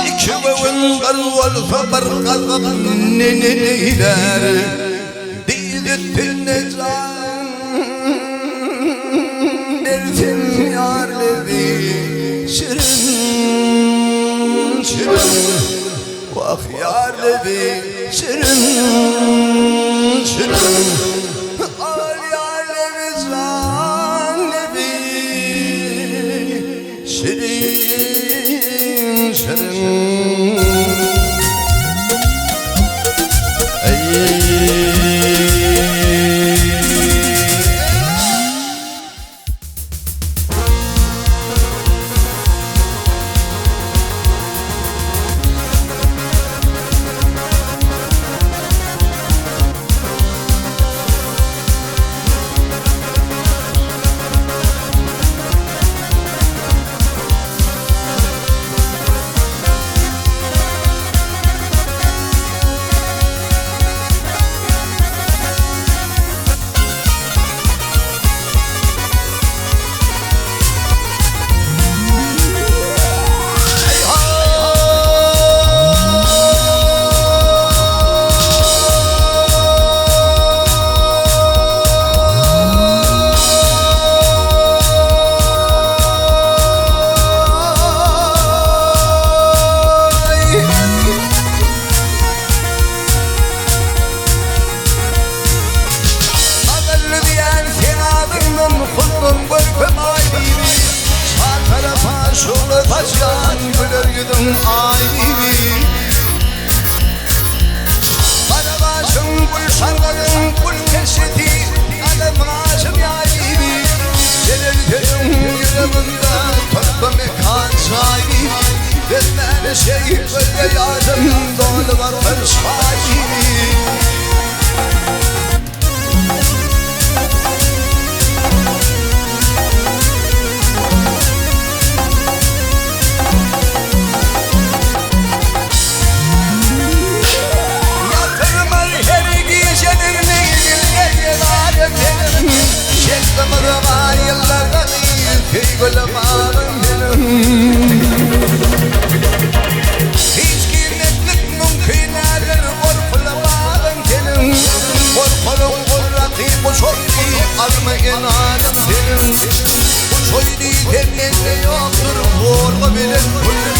İki bavun kalvalsa bir kazak neyler. Dizitine can dersin yarleri. Şirin şirin, vah yarleri. Şirin şirin, al yarleri zannebi. Şirin şirin, şairi Vermene şey böyle yarım dolu var her şairi Yatırmar her gecenin neyil alem benim Şeklamırma yıllardan iyi gülüm alem benim Hiç kıymetlik mümkün alır korkulamadım benim Korkulum kurratı bu çoydi alma inanım senin Bu çoydi demende yoktur korku bilen kulli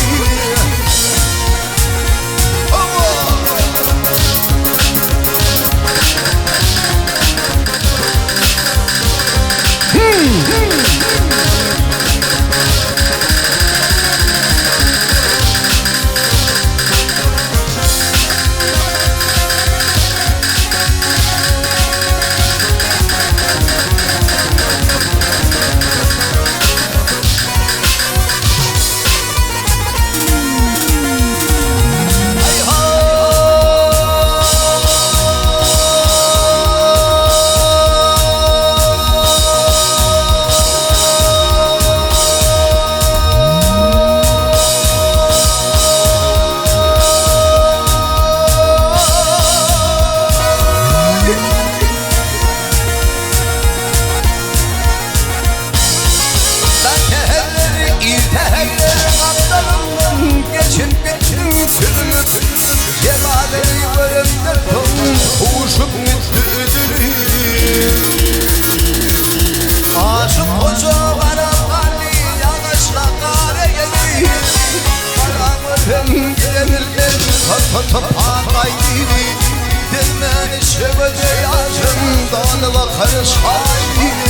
Demeni şevece yaşım dağını bakar şahidi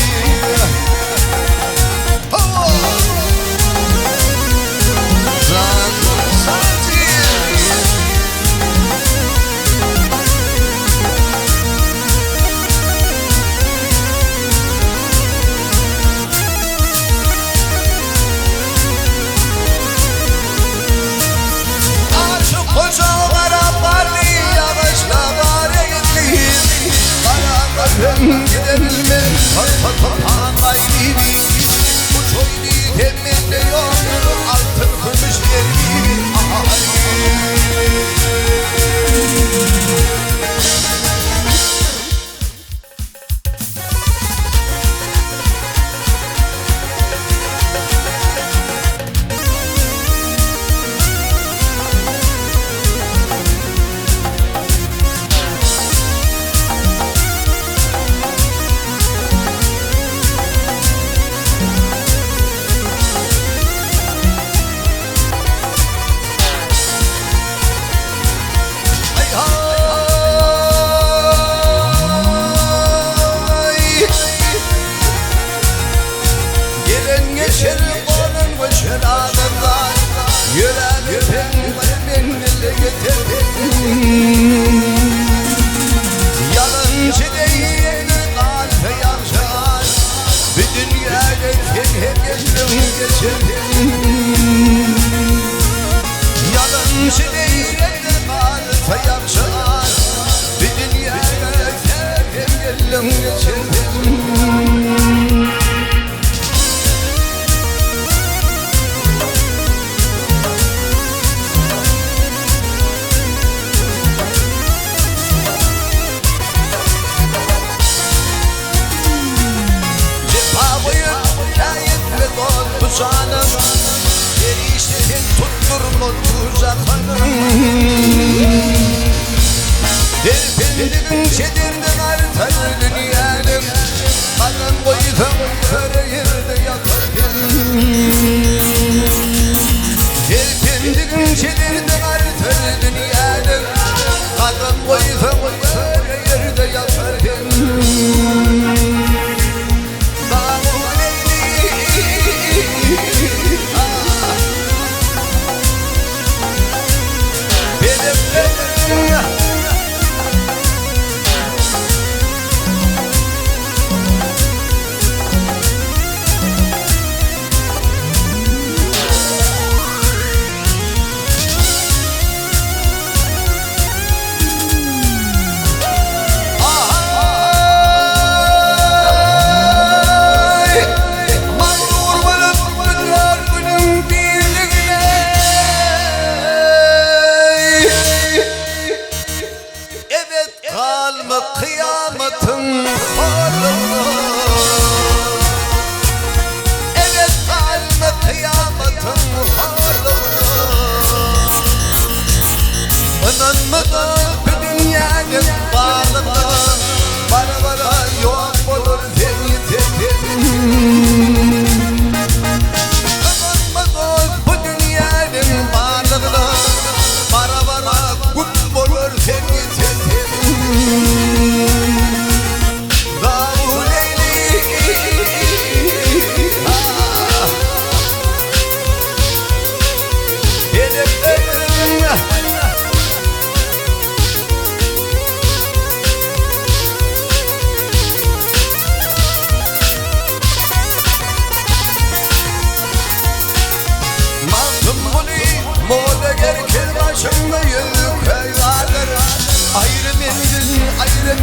Gidebilmem kapağın gayriydi Bu çoydi demende yoktur altın gümüş yeriydi Yalancı değil kalbe yakşar Bir dünyada hep geçirdim Yalancı değil kalbe yakşar Bir dünyada hep geçirdim Canım Geliştin tutturma tuzak hanım Derpindim çedirdim artar dünyanım Kanım koydum köre yerde yatarken Derpindim çedirdim artar dünyanım Kanım koydum köre yerde yatarken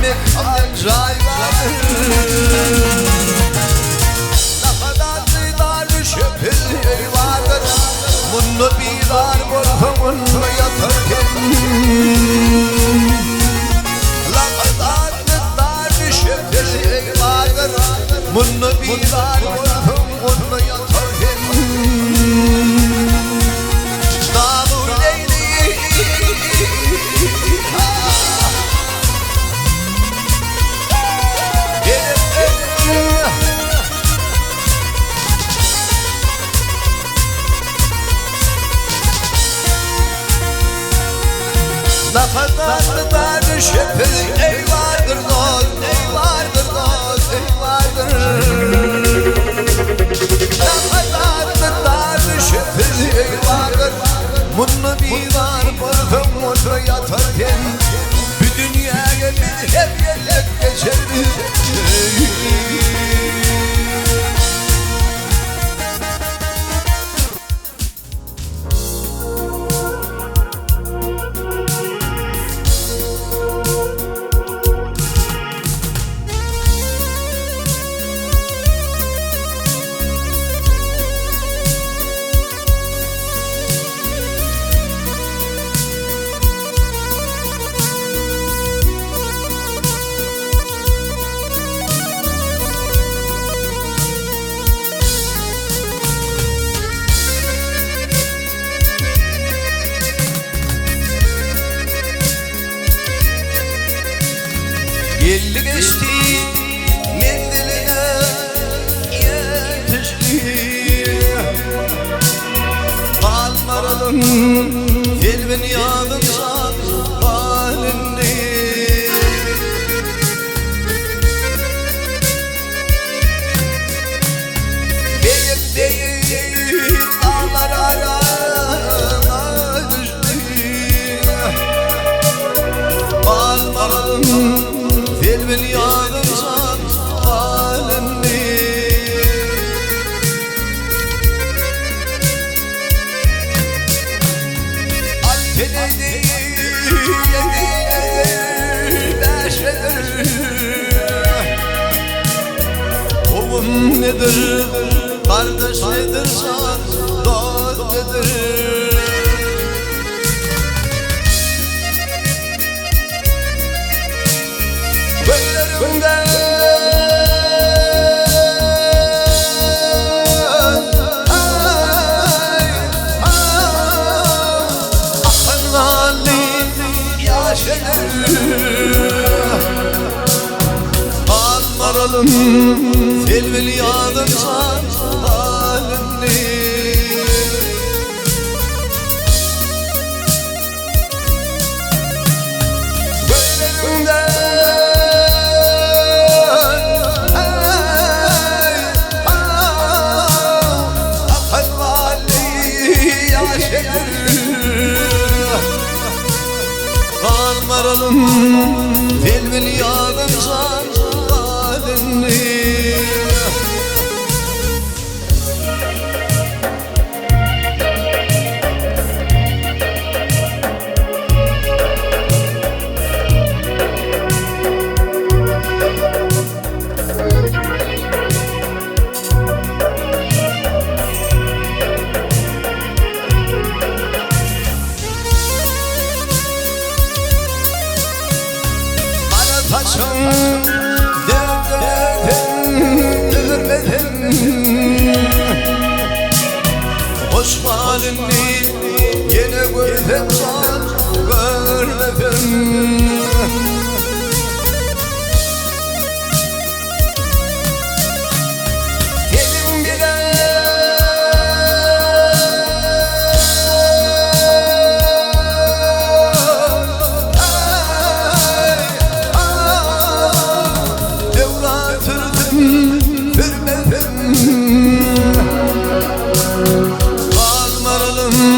yemek alınca Lafadatlılar şöpül vardır Bunu bilar borfumunu yatarken Lafadatlılar şöpül vardır Bunu bilar borfumunu yatarken Davul Leyli Lafadatlılar şöpül ey vardır dost, ey vardır dost, ey vardır Lafadatlılar şöpül ey vardır Bunu bilar borfumunu yatarken Bir dünyaya biz hep yerlek geçeriz Geldi geçti mendiline yetişti Kalmaralım filmin yadımsa halinde Deyip deyip dağlar arasına düştü Kalmaralım Filmin yadımsan halinde Alteneydi yedi beşedir Oğlum nedir, kardeş nedir, san dost nedir Gözlerimden akan halin yaşanır Anlaralım filmin yadımsan halini Gözlerimden Kalmaralım filmin yadımsan halini Saçım dövmedim Hoş halini yine gördüm san görmedim Gelin bile Kalmaralım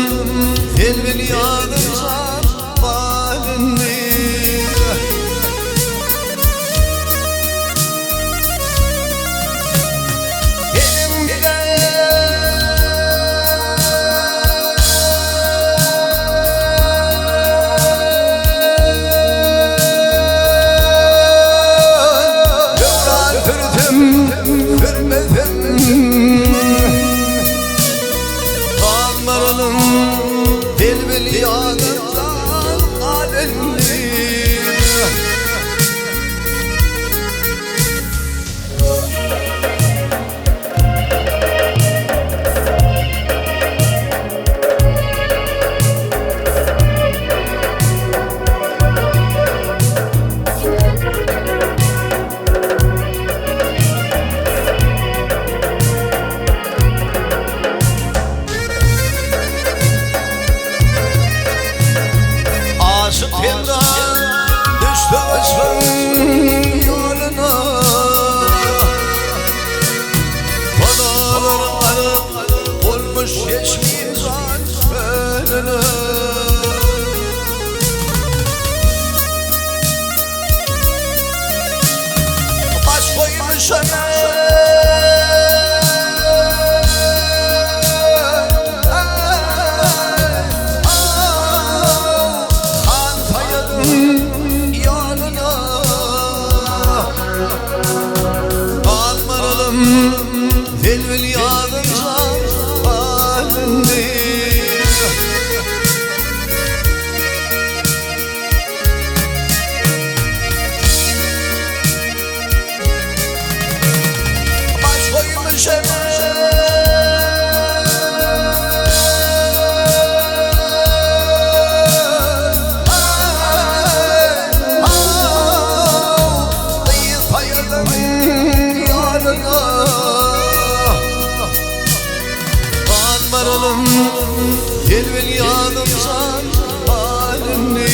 Elvel yağınca halinde baş koymuş Elvel yanımsan halini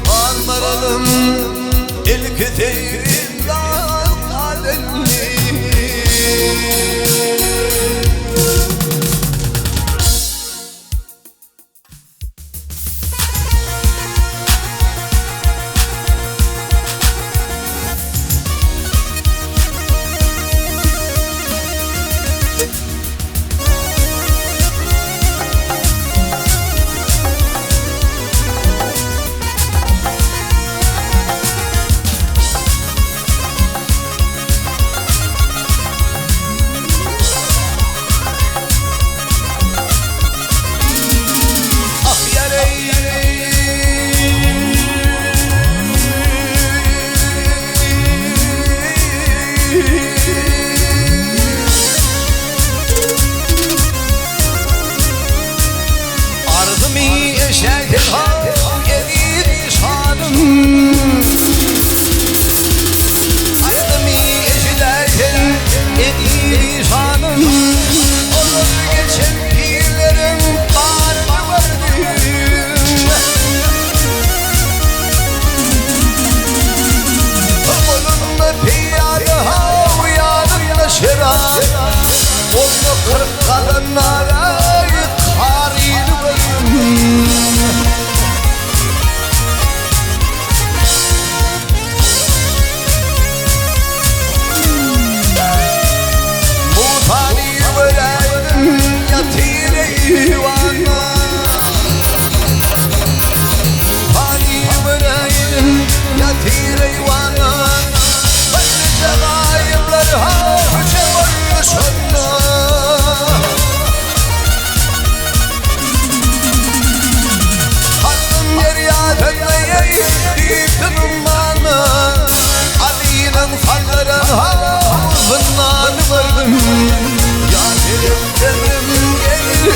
Almaralım ilk değerim halini Oldu kırk kadınlara karil benim Mutani vereydim yatire ivana Mutani vereydim yatire ivana Böylece gayipler hafıca varmış onunla Hanım derya dönmeye gittim bana Ali'nin falların havuzundan vardım Ya derim derim gelir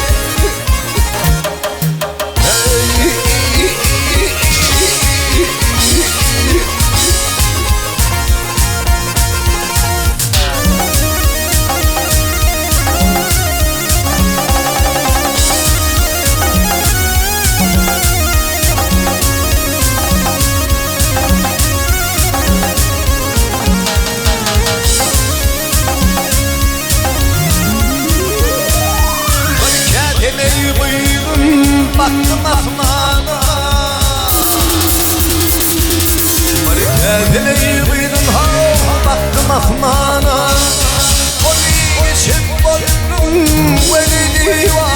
baktım ahmana Barikadeleyi duydum ha baktım ahmana Onu geçip boynum veli divan